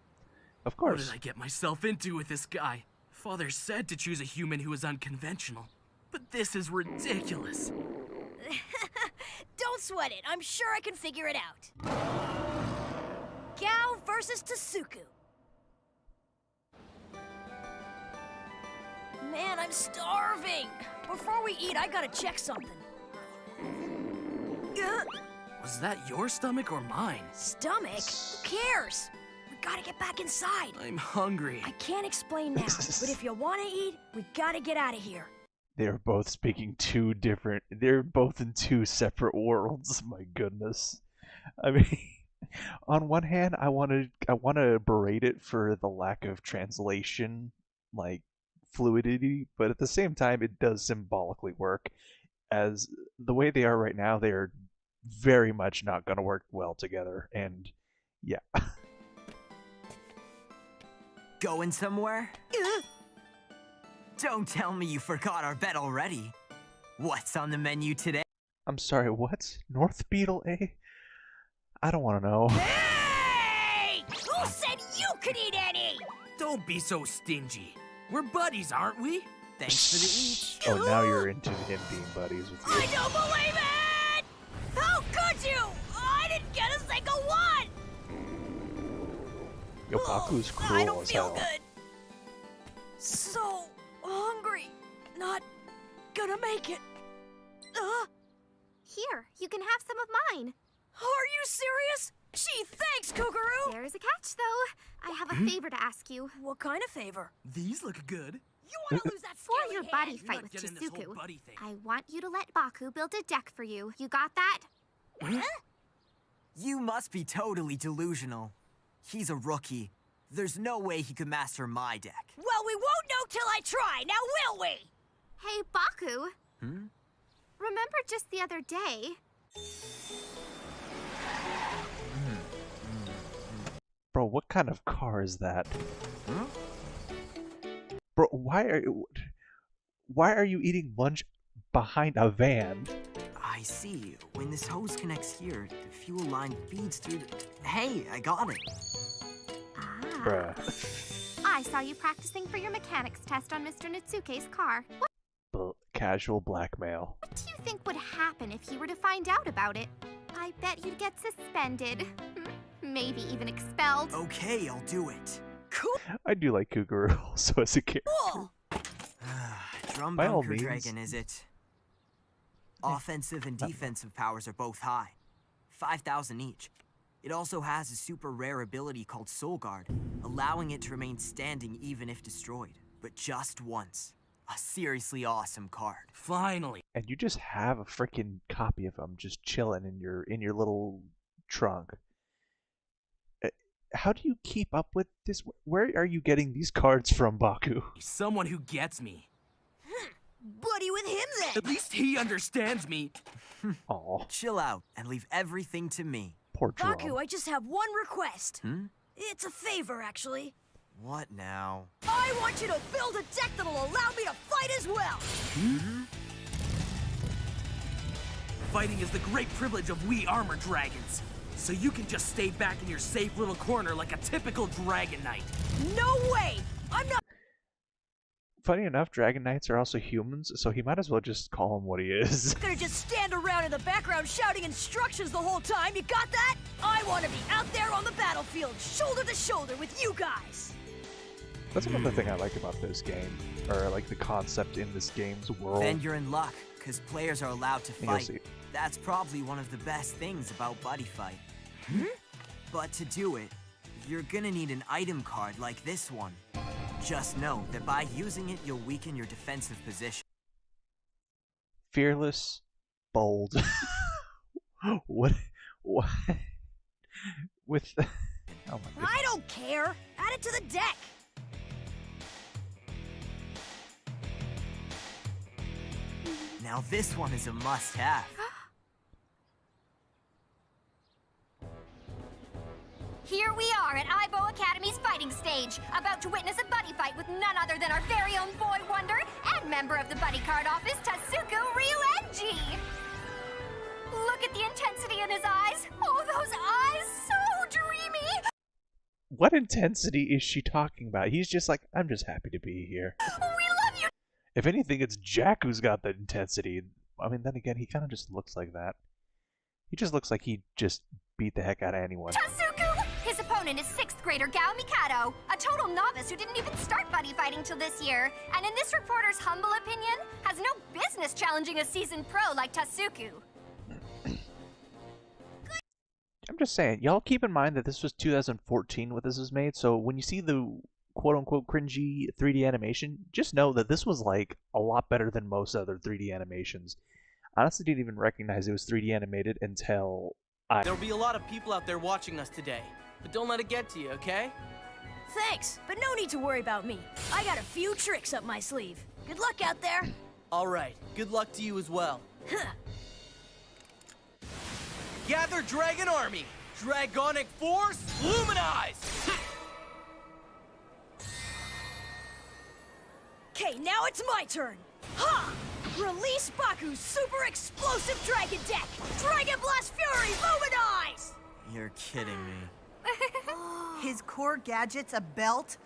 Of course. What did I get myself into with this guy? Father said to choose a human who is unconventional, but this is ridiculous. Don't sweat it. I'm sure I can figure it out. Gao versus Chisuku. Man, I'm starving. Before we eat, I gotta check something. Was that your stomach or mine? Stomach? Who cares? We gotta get back inside. I'm hungry. I can't explain now, but if you wanna eat, we gotta get out of here. They're both speaking two different. They're both in two separate worlds. My goodness. I mean, on one hand, I want to berate it for the lack of translation, like fluidity, but at the same time, it does symbolically work. As the way they are right now, they are very much not going to work well together. And yeah. Going somewhere? Don't tell me you forgot our bet already. What's on the menu today? I'm sorry, what? North Beetle, eh? I don't want to know. Hey! Who said you could eat any? Don't be so stingy. We're buddies, aren't we? Thanks for the eat. Oh, now you're into him being buddies with you. I don't believe it! How could you? I didn't get a single one! Yo, Baku's cruel I don't as feel hell. good. So hungry. Not gonna make it. Here, you can have some of mine. Are you serious? Gee, thanks, Kookaroo! There's a catch, though. I have a favor to ask you. What kind of favor? These look good. You want to lose that For your buddy You're fight not with getting this whole Chisuku, buddy thing. I want you to let Baku build a deck for you. You got that? You must be totally delusional. He's a rookie. There's no way he could master my deck. Well, we won't know till I try, now will we? Hey, Baku. Remember just the other day? Bro, what kind of car is that? Bro, why are you eating lunch behind a van? I see. When this hose connects here, the fuel line feeds through the... Hey, I got it. Bruh. I saw you practicing for your mechanics test on Mr. Nitsuke's car. What Casual blackmail. do you think would happen if he were to find out about it? I bet you'd get suspended. Maybe even expelled. Okay, I'll do it. I do like Kookaroo also as a kid. Cool. Drum By all bunker means. dragon, is it? Offensive and defensive powers are both high. 5,000 each. It also has a super rare ability called Soul Guard, allowing it to remain standing even if destroyed, but just once. A seriously awesome card. Finally. And you just have a freaking copy of them just chilling in your little trunk. How do you keep up with this? Where are you getting these cards from, Baku? Someone who gets me. Buddy with him then. At least he understands me. Aw, Chill out and leave everything to me. poor Jerome. Baku, I just have one request. It's a favor, actually. What now? I want you to build a deck that'll allow me to fight as well. Fighting is the great privilege of we armor dragons. So you can just stay back in your safe little corner like a typical Dragon Knight. No way! I'm not. Funny enough, Dragon Knights are also humans, so he might as well just call him what he is. Gonna just stand around in the background shouting instructions the whole time. You got that? I want to be out there on the battlefield, shoulder to shoulder with you guys. That's another thing I like about this game, or like the concept in this game's world. Then you're in luck, because players are allowed to You'll fight. see. That's probably one of the best things about Buddy Fight. But to do it, you're gonna need an item card like this one. Just know that by using it, you'll weaken your defensive position. Fearless, bold. What? With oh my goodness. I don't care. Add it to the deck. Now this one is a must-have. Here we are at Ibo Academy's fighting stage, about to witness a buddy fight with none other than our very own boy wonder and member of the buddy card office, Tasuku Ryuenji. Look at the intensity in his eyes. Oh, those eyes, so dreamy. What intensity is she talking about? He's just like, I'm just happy to be here. We love you. If anything, it's Jack who's got the intensity. I mean, then again, he kind of just looks like that. He just looks like he just beat the heck out of anyone. Tasuku! His opponent is 6th grader Gao Mikado, a total novice who didn't even start buddy fighting till this year, and in this reporter's humble opinion, has no business challenging a seasoned pro like Tasuku. I'm just saying, y'all keep in mind that this was 2014 when this was made, so when you see the quote-unquote cringy 3D animation, just know that this was like a lot better than most other 3D animations. I honestly didn't even recognize it was 3D animated until There'll be a lot of people out there watching us today, but don't let it get to you, okay? Thanks, but no need to worry about me. I got a few tricks up my sleeve. Good luck out there. All right, good luck to you as well. Gather Dragon Army! Dragonic Force, Luminize! Okay, now it's my turn. Ha! Release Baku's super explosive dragon deck! Dragon Blast Fury Luminize! You're kidding me. His core gadget's a belt?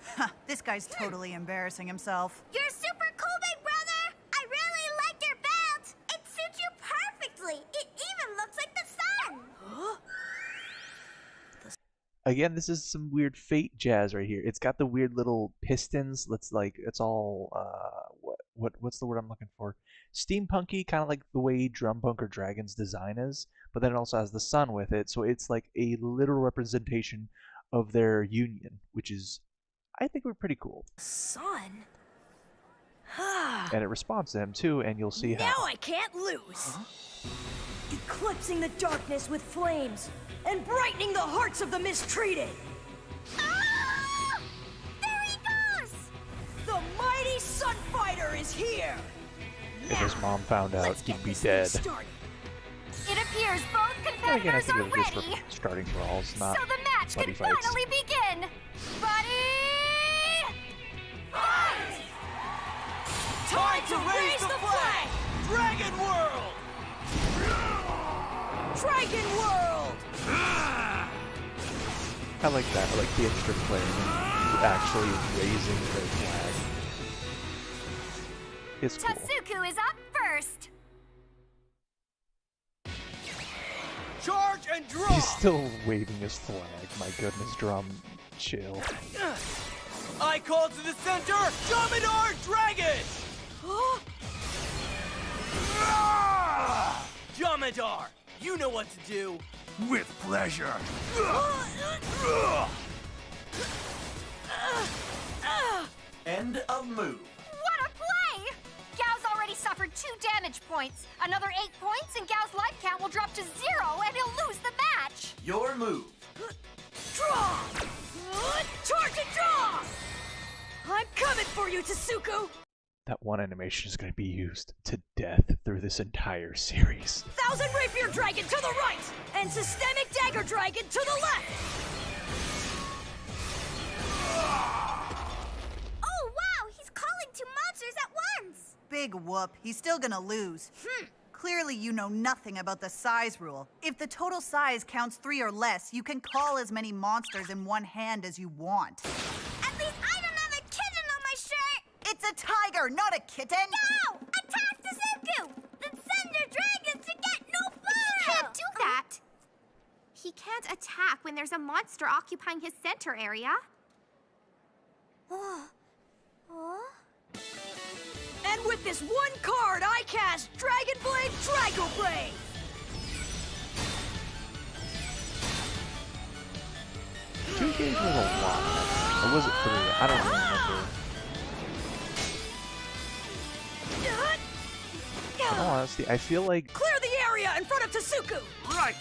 This guy's totally embarrassing himself. You're super cool, big brother! I really like your belt! It suits you perfectly! It even looks like the sun! Again, this is some weird Fate jazz right here. It's got the weird little pistons. Let's like, it's all what's the word I'm looking for? Steampunky, kind of like the way Drum Bunker Dragon's design is, but then it also has the sun with it, so it's like a literal representation of their union, which is, I think, we're pretty cool. Sun? And it responds to him too, and you'll see Now how. I can't lose! Eclipsing the darkness with flames and brightening the hearts of the mistreated! Ah! There he goes! The mighty Sunfighter is here! If his mom found out, he'd be dead. It appears both And again, I competitors think are it was just ready. for starting brawls, not So the match buddy can fights. finally begin! Buddy! Fight! Time to raise the flag! Dragon World! Dragon World! I like that. I like the extra playing and actually raising the flag. It's cool. Tasuku is up first! Charge and draw! He's still waving his flag. My goodness, Drum, chill. I call to the center, Jomidar Dragon! Jomidar, you know what to do. With pleasure. End of move. What a play! Gao's already suffered 2 damage points. Another 8 points and Gao's life count will drop to 0 and he'll lose the match. Your move. Draw! Charge and draw! I'm coming for you, Tasuku! That one animation is going to be used to death through this entire series. Thousand Rapier Dragon to the right! And Systemic Dagger Dragon to the left! Oh wow, he's calling 2 monsters at once! Big whoop. He's still gonna lose. Clearly you know nothing about the size rule. If the total size counts 3 or less, you can call as many monsters in one hand as you want. At least I don't have a kitten on my shirt! It's a tiger, not a kitten! No! Attack Tasuku! The Thunder Dragons to get no further! Can't do that! He can't attack when there's a monster occupying his center area. And with this one card, I cast Dragon Blade Drago Blade! 2 games was a lot. Or was it 3? I don't remember. In all honesty, I feel like... Clear the area in front of Tasuku! Right!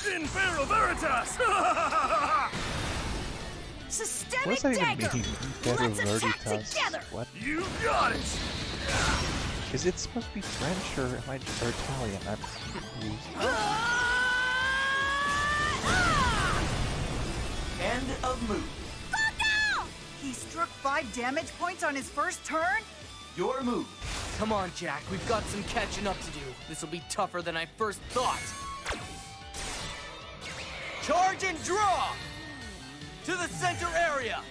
Infero Veritas! Systemic What does that even dagger! mean? Infero Let's attack Veritas? together! What? You got it! Is it supposed to be French or Italian? I'm confused. End of move. He struck 5 damage points on his first turn? Your move. Come on, Jack. We've got some catching up to do. This'll be tougher than I first thought. Charge and draw! To the center area.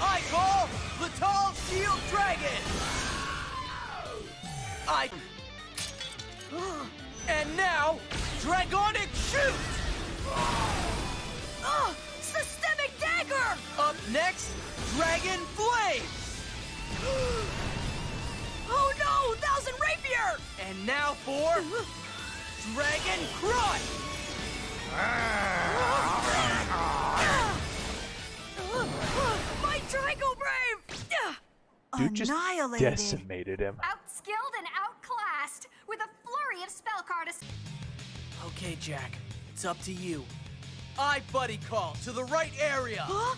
I call the Tall Shield Dragon! And now, Dragonic Shoot! Systemic dagger! Up next, Dragon Flame! Oh no! Thousand Rapier! And now for Dragon Crush! My Drago Brave! Dude just Annihilated. decimated him. Outskilled and outclassed with a flurry of spell cards. Okay, Jack, it's up to you. I buddy call to the right area. Huh?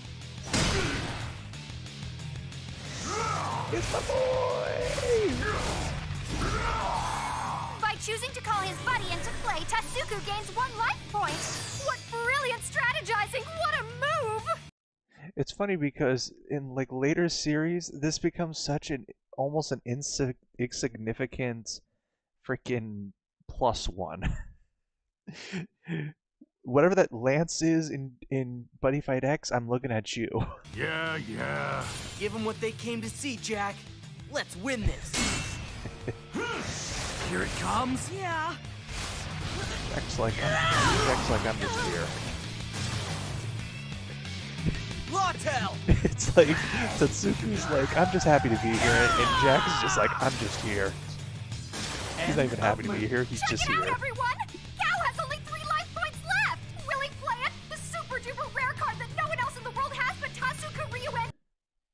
It's my boy! By choosing to call his buddy into play, Tasuku gains 1 life point. What brilliant strategizing! What a move! It's funny because in like later series, this becomes such an almost an insignificant freaking +1. Whatever that Lance is in Buddy Fight X, I'm looking at you. Yeah. Give them what they came to see, Jack. Let's win this. Here it comes. Yeah. Jack's like I'm just here. Lawtel! It's like Tatsuki's like, I'm just happy to be here, and Jack is just like, I'm just here. He's not even happy to be here, he's just Check it here. out, everyone! Gal has only 3 life points left! Will he play it? The super duper rare card that no one else in the world has but Tasuku Ryuen!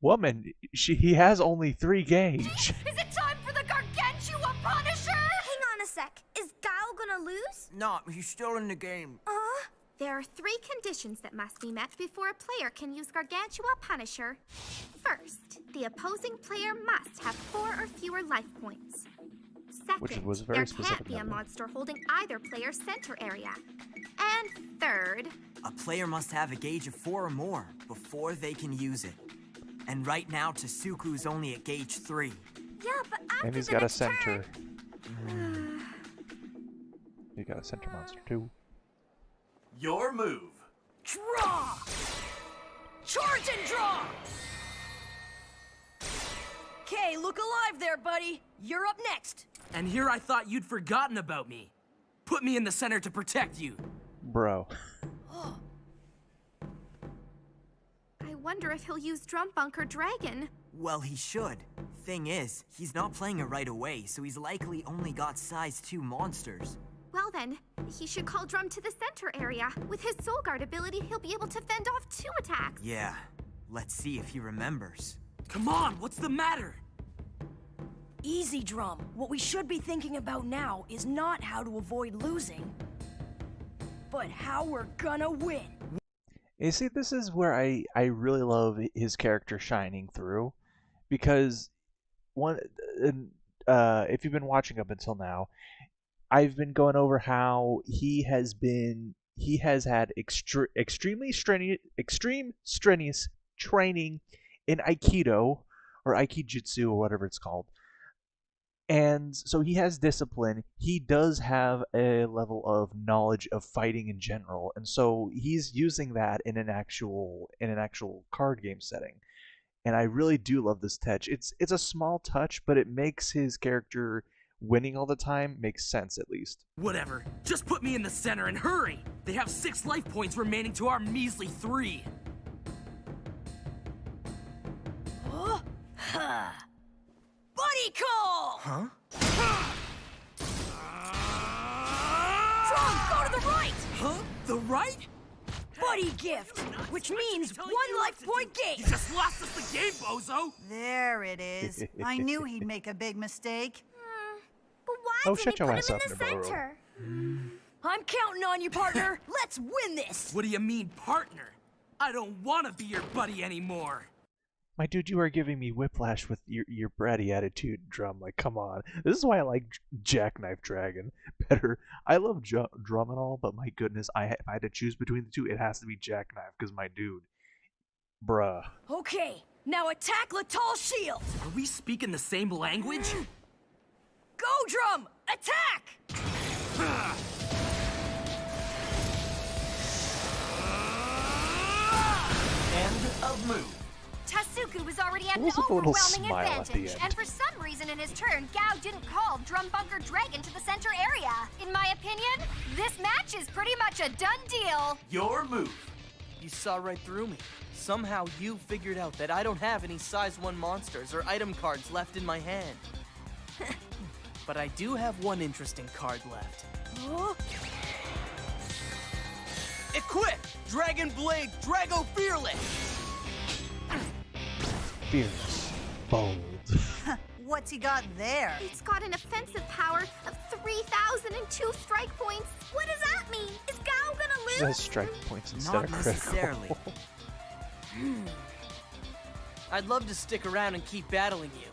Woman, he has only 3 gauge. Is it time for the Gargantua Punisher? Hang on a sec. Is Gal gonna lose? No, he's still in the game. There are 3 conditions that must be met before a player can use Gargantua Punisher. First, the opposing player must have 4 or fewer life points. Second, Which was a very there specific can't be number. a monster holding either player's center area. And third, A player must have a gauge of 4 or more before they can use it. And right now, Tasuku's only at gauge 3. yeah, but after And he's the got a next center. turn... He got a center monster too. Your move. Draw! Charge and draw! Okay, look alive there, buddy. You're up next. And here I thought you'd forgotten about me. Put me in the center to protect you. Bro. I wonder if he'll use Drum Bunker Dragon. Well, he should. Thing is, he's not playing it right away, so he's likely only got size 2 monsters. Well then, he should call Drum to the center area. With his Soul Guard ability, he'll be able to fend off 2 attacks. Yeah, let's see if he remembers. Come on, what's the matter? Easy, Drum. What we should be thinking about now is not how to avoid losing, but how we're gonna win. You see, this is where I really love his character shining through, because if you've been watching up until now, I've been going over how he has had extreme strenuous training in Aikido or Aikijutsu or whatever it's called. And so he has discipline. He does have a level of knowledge of fighting in general, and so he's using that in an actual card game setting. And I really do love this touch. It's a small touch, but it makes his character winning all the time makes sense at least. Whatever. Just put me in the center and hurry. They have 6 life points remaining to our measly 3. Buddy call! Huh? Trump, go to the right! Huh? The right? Buddy gift, which means 1 life point gain. You just lost us the game, bozo! There it is. I knew he'd make a big mistake. But why Oh, didn't shut he your put ass him up, in the Navarro. center? I'm counting on you, partner. Let's win this. What do you mean, partner? I don't want to be your buddy anymore. My dude, you are giving me whiplash with your bratty attitude, Drum. Like, come on. This is why I like Jackknife Dragon better. I love Drum and all, but my goodness, if I had to choose between the two, it has to be Jackknife, because my dude, bruh. Okay, now attack Latal Shield. Are we speaking the same language? Go, Drum! Attack! End of move. Tasuku was already at What an was with the little overwhelming smile at the advantage, end? and for some reason in his turn, Gao didn't call Drum Bunker Dragon to the center area. In my opinion, this match is pretty much a done deal. Your move. You saw right through me. Somehow you figured out that I don't have any size 1 monsters or item cards left in my hand. But I do have one interesting card left. Equip! Dragon Blade Drago Fearless! Fierce. Bold. What's he got there? It's got an offensive power of 3,002 strike points. What does that mean? Is Gao gonna lose? It has strike points instead Not of critical. necessarily. I'd love to stick around and keep battling you,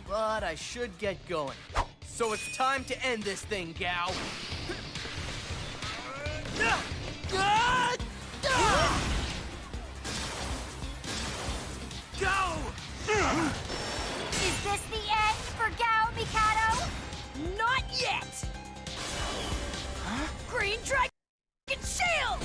but I should get going. So it's time to end this thing, Gao. Go! Is this the end for Gao Mikado? Not yet! Green Dragon Shield!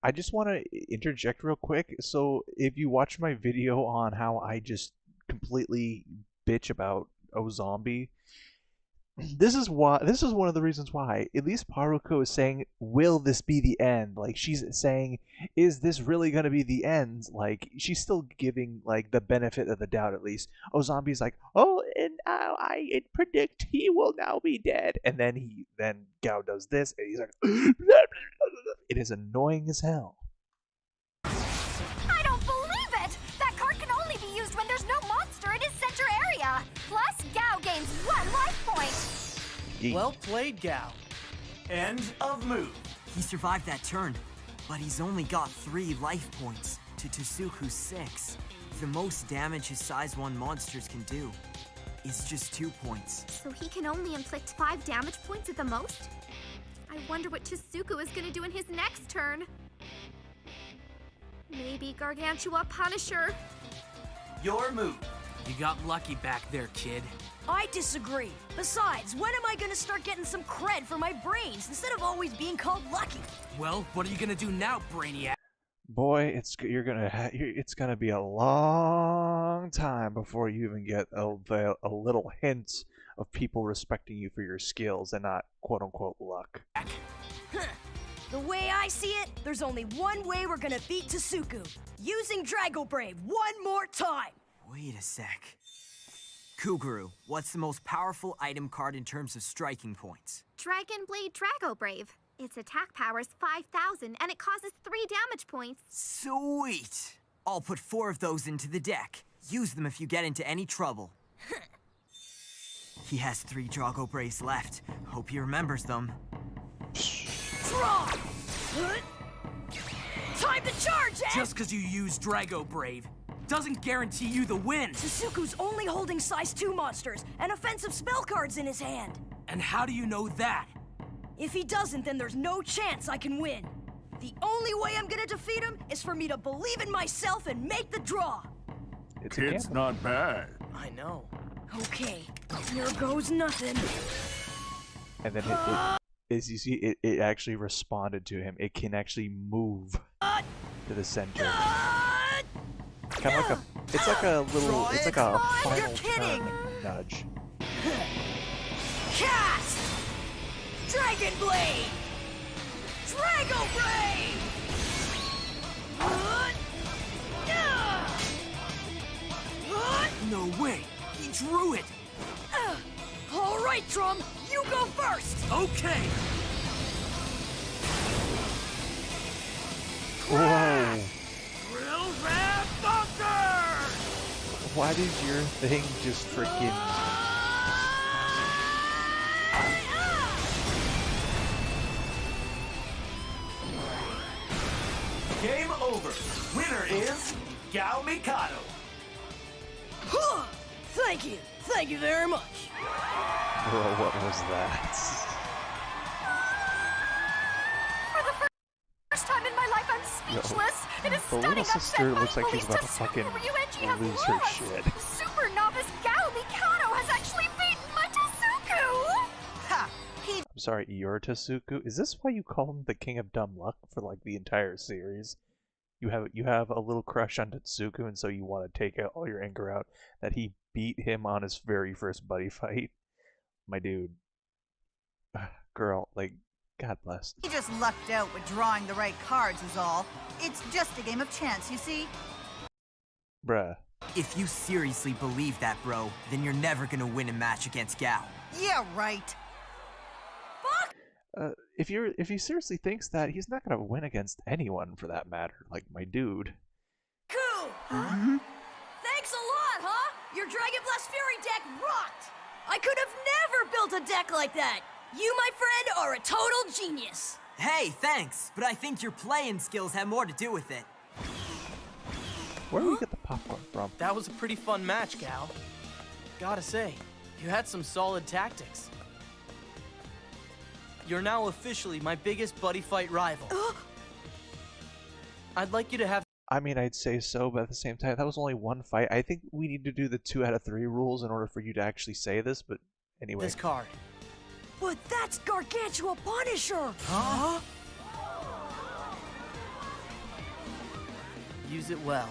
I just want to interject real quick. So if you watch my video on how I just completely bitch about Zombie, this is one of the reasons why. At least Haruko is saying, will this be the end? Like, she's saying, is this really going to be the end? Like, she's still giving like the benefit of the doubt at least. Zombie's like, oh, and I predict he will now be dead. And then Gao does this and he's like, it is annoying as hell. I don't believe it! That card can only be used when there's no monster in his center area. Plus, Gao gains 1 life point. Yeet. Well played, Gao. End of move. He survived that turn, but he's only got 3 life points to Tasuku's 6. The most damage his size 1 monsters can do is just 2 points. So he can only inflict 5 damage points at the most? I wonder what Tasuku is gonna do in his next turn. Maybe Gargantua Punisher. Your move. You got lucky back there, kid. I disagree. Besides, when am I gonna start getting some cred for my brains instead of always being called lucky? Well, what are you gonna do now, Brainiac? Boy, it's gonna be a long time before you even get a little hint of people respecting you for your skills and not quote unquote luck. The way I see it, there's only one way we're gonna beat Tasuku. Using Drago Brave one more time. Wait a sec. Kuguru, what's the most powerful item card in terms of striking points? Dragon Blade Drago Brave. Its attack power is 5,000 and it causes 3 damage points. Sweet! I'll put 4 of those into the deck. Use them if you get into any trouble. He has 3 Drago Braves left. Hope he remembers them. Draw! Time to charge, Ed! Just because you use Drago Brave doesn't guarantee you the win. Tasuku's only holding size 2 monsters and offensive spell cards in his hand. And how do you know that? If he doesn't, then there's no chance I can win. The only way I'm gonna defeat him is for me to believe in myself and make the draw. It's not bad. I know. Okay, here goes nothing. And then as you see, it actually responded to him. It can actually move to the center. Kind of like a It's like a little, it's like a on, you're final kidding. turn nudge. Cast! Dragon Blade! Drago Blade! No way! He drew it! All right, Drum, you go first! Okay! Whoa! Drill Ram Bunker! Why did your thing just freaking... Game over. Winner is Gal Mikado. Thank you. Thank you very much. Bro, what was that? For the first time in my life, I'm speechless. It is The stunning. little upset sister by looks like she's police about to Tetsuya fucking Ryuenji has lose her lost. shit. Super novice Gal Mikado has actually beaten my Tetsuku. Ha! I'm sorry, you're Tasuku? Is this why you call him the King of Dumb Luck for like the entire series? You have a little crush on Tetsuku, and so you want to take out all your anger out that he beat him on his very first buddy fight. My dude. Girl, like, God bless. He just lucked out with drawing the right cards is all. It's just a game of chance, you see? Bruh. If you seriously believe that, bro, then you're never gonna win a match against Gao. Yeah, right. If he seriously thinks that, he's not gonna win against anyone for that matter. Like, my dude. Cool. Thanks a lot, huh? Your Dragon Blast Fury deck rocked. I could have never built a deck like that. You, my friend, are a total genius. Hey, thanks, but I think your playing skills have more to do with it. Where do we get the popcorn from? That was a pretty fun match, Gal. Gotta say, you had some solid tactics. You're now officially my biggest buddy fight rival. I'd like you to have... I mean, I'd say so, but at the same time, that was only one fight. I think we need to do the 2 out of 3 rules in order for you to actually say this, but anyway. this card. But that's Gargantua Punisher! Huh? Use it well.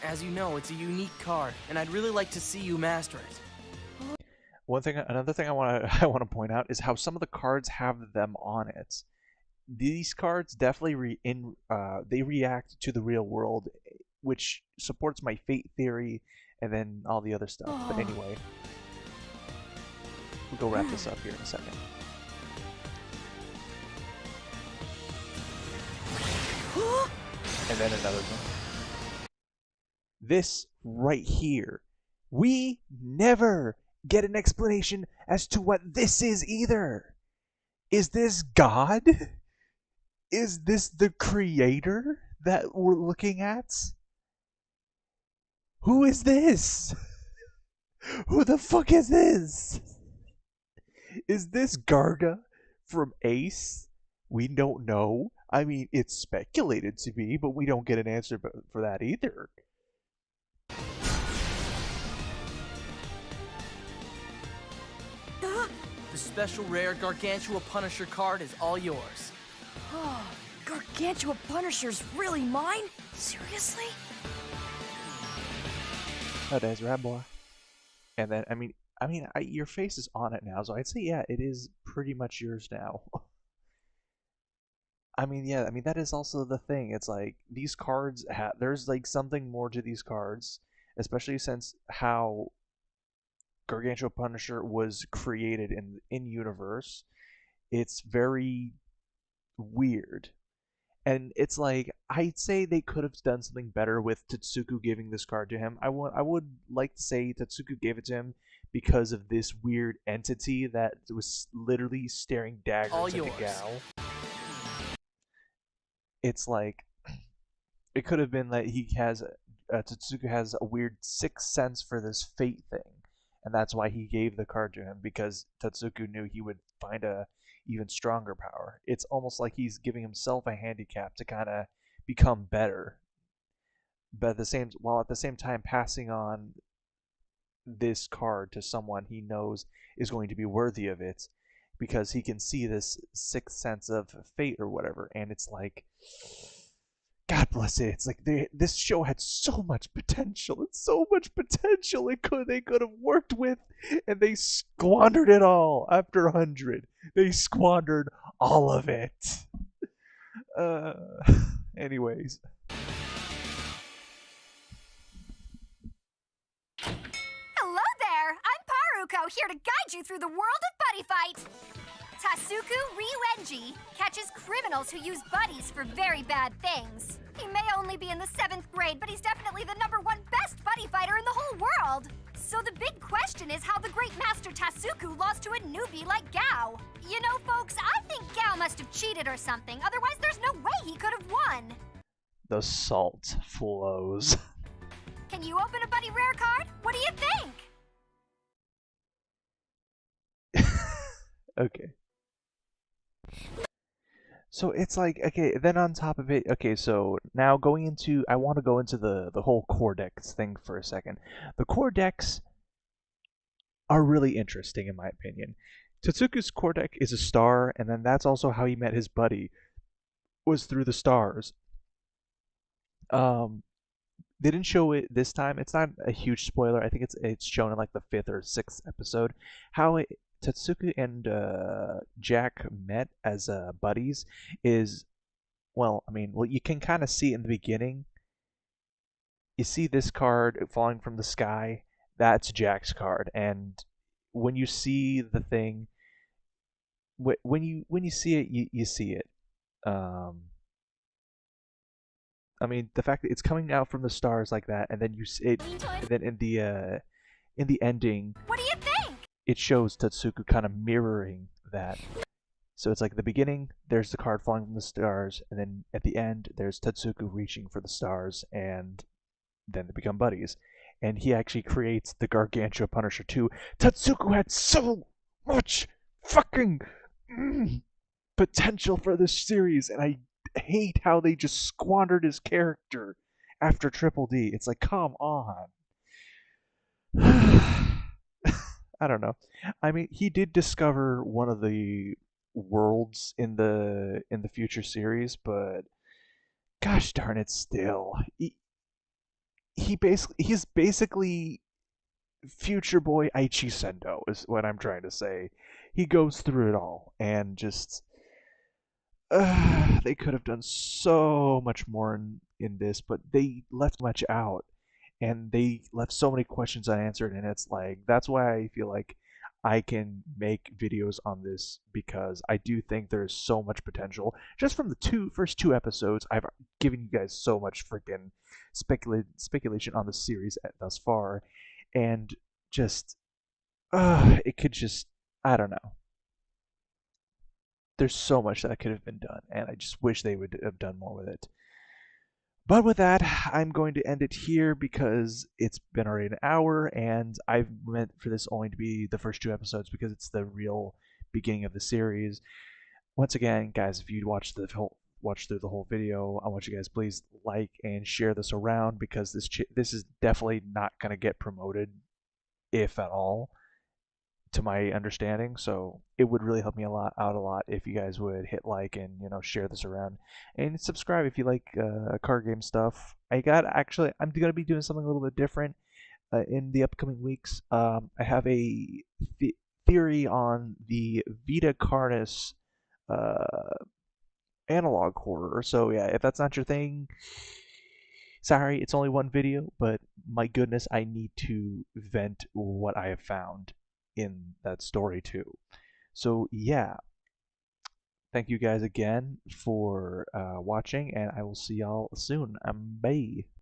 As you know, it's a unique card, and I'd really like to see you master it. Another thing I want to point out is how some of the cards have them on it. These cards definitely they react to the real world, which supports my fate theory, and then all the other stuff. But anyway, we'll go wrap this up here in a second. And then another one. This right here, we never get an explanation as to what this is either. Is this God? Is this the creator that we're looking at? Who is this? Who the fuck is this? Is this Garga from Ace? We don't know. I mean, it's speculated to be, but we don't get an answer for that either. The special rare Gargantua Punisher card is all yours. Gargantua Punisher's really mine? Seriously? That is right, boy. And then, your face is on it now, so I'd say, yeah, it is pretty much yours now. That is also the thing. It's like, these cards, there's like something more to these cards, especially since how Gargantua Punisher was created in universe. It's very weird. And it's like, I'd say they could have done something better with Tetsuku giving this card to him. I would like to say Tetsuku gave it to him because of this weird entity that was literally staring daggers into Gao. It's like, it could have been that Tetsuku has a weird sixth sense for this fate thing, and that's why he gave the card to him, because Tetsuku knew he would find a even stronger power. It's almost like he's giving himself a handicap to kind of become better, but at the same time passing on this card to someone he knows is going to be worthy of it, because he can see this sixth sense of fate or whatever. And it's like, God bless it. It's like this show had so much potential. It's so much potential they could have worked with, and they squandered it all. After 100, they squandered all of it. Uh, anyways. Hello there! I'm Paruko, here to guide you through the world of Buddy Fight. Tasuku Ryuenji catches criminals who use buddies for very bad things. He may only be in the 7th grade, but he's definitely the #1 best buddy fighter in the whole world. So the big question is how the great master Tasuku lost to a newbie like Gao. You know, folks, I think Gao must have cheated or something, otherwise there's no way he could have won. The salt flows. Can you open a buddy rare card? What do you think? Okay. So it's like, okay, then on top of it, okay, so now going into, I want to go into the whole core decks thing for a second. The core decks are really interesting in my opinion. Tatsuku's core deck is a star, and then that's also how he met his buddy, was through the stars. They didn't show it this time. It's not a huge spoiler. I think it's shown in like the 5th or 6th episode. How Tatsuku and Jack met as buddies is, well, you can kind of see in the beginning. You see this card falling from the sky. That's Jack's card, and when you see the thing, when you see it, you see it. The fact that it's coming out from the stars like that, and then you see it, and then in the ending, What do you think? it shows Tatsuku kind of mirroring that. So it's like the beginning, there's the card falling from the stars, and then at the end, there's Tatsuku reaching for the stars, and then they become buddies. And he actually creates the Gargantua Punisher too. Tatsuku had so much fucking potential for this series, and I hate how they just squandered his character after Triple D. It's like, come on. I don't know. He did discover one of the worlds in the future series, but gosh darn it, still he's basically future boy Aichi Sendo is what I'm trying to say. He goes through it all, and just they could have done so much more in this, but they left much out, and they left so many questions unanswered, and it's like, that's why I feel like I can make videos on this, because I do think there's so much potential. Just from the first two episodes, I've given you guys so much freaking speculation on the series thus far, and just, it could just, I don't know. There's so much that could have been done, and I just wish they would have done more with it. But with that, I'm going to end it here because it's been already an hour, and I've meant for this only to be the first 2 episodes because it's the real beginning of the series. Once again, guys, if you watch through the whole video, I want you guys please like and share this around, because this is definitely not going to get promoted, if at all, to my understanding. So it would really help me out a lot if you guys would hit like and share this around, and subscribe if you like card game stuff. I'm gonna be doing something a little bit different in the upcoming weeks. I have a theory on the Vita Carnis analog horror. So yeah, if that's not your thing, sorry, it's only one video, but my goodness, I need to vent what I have found in that story too. So yeah, thank you guys again for watching, and I will see y'all soon. Bye.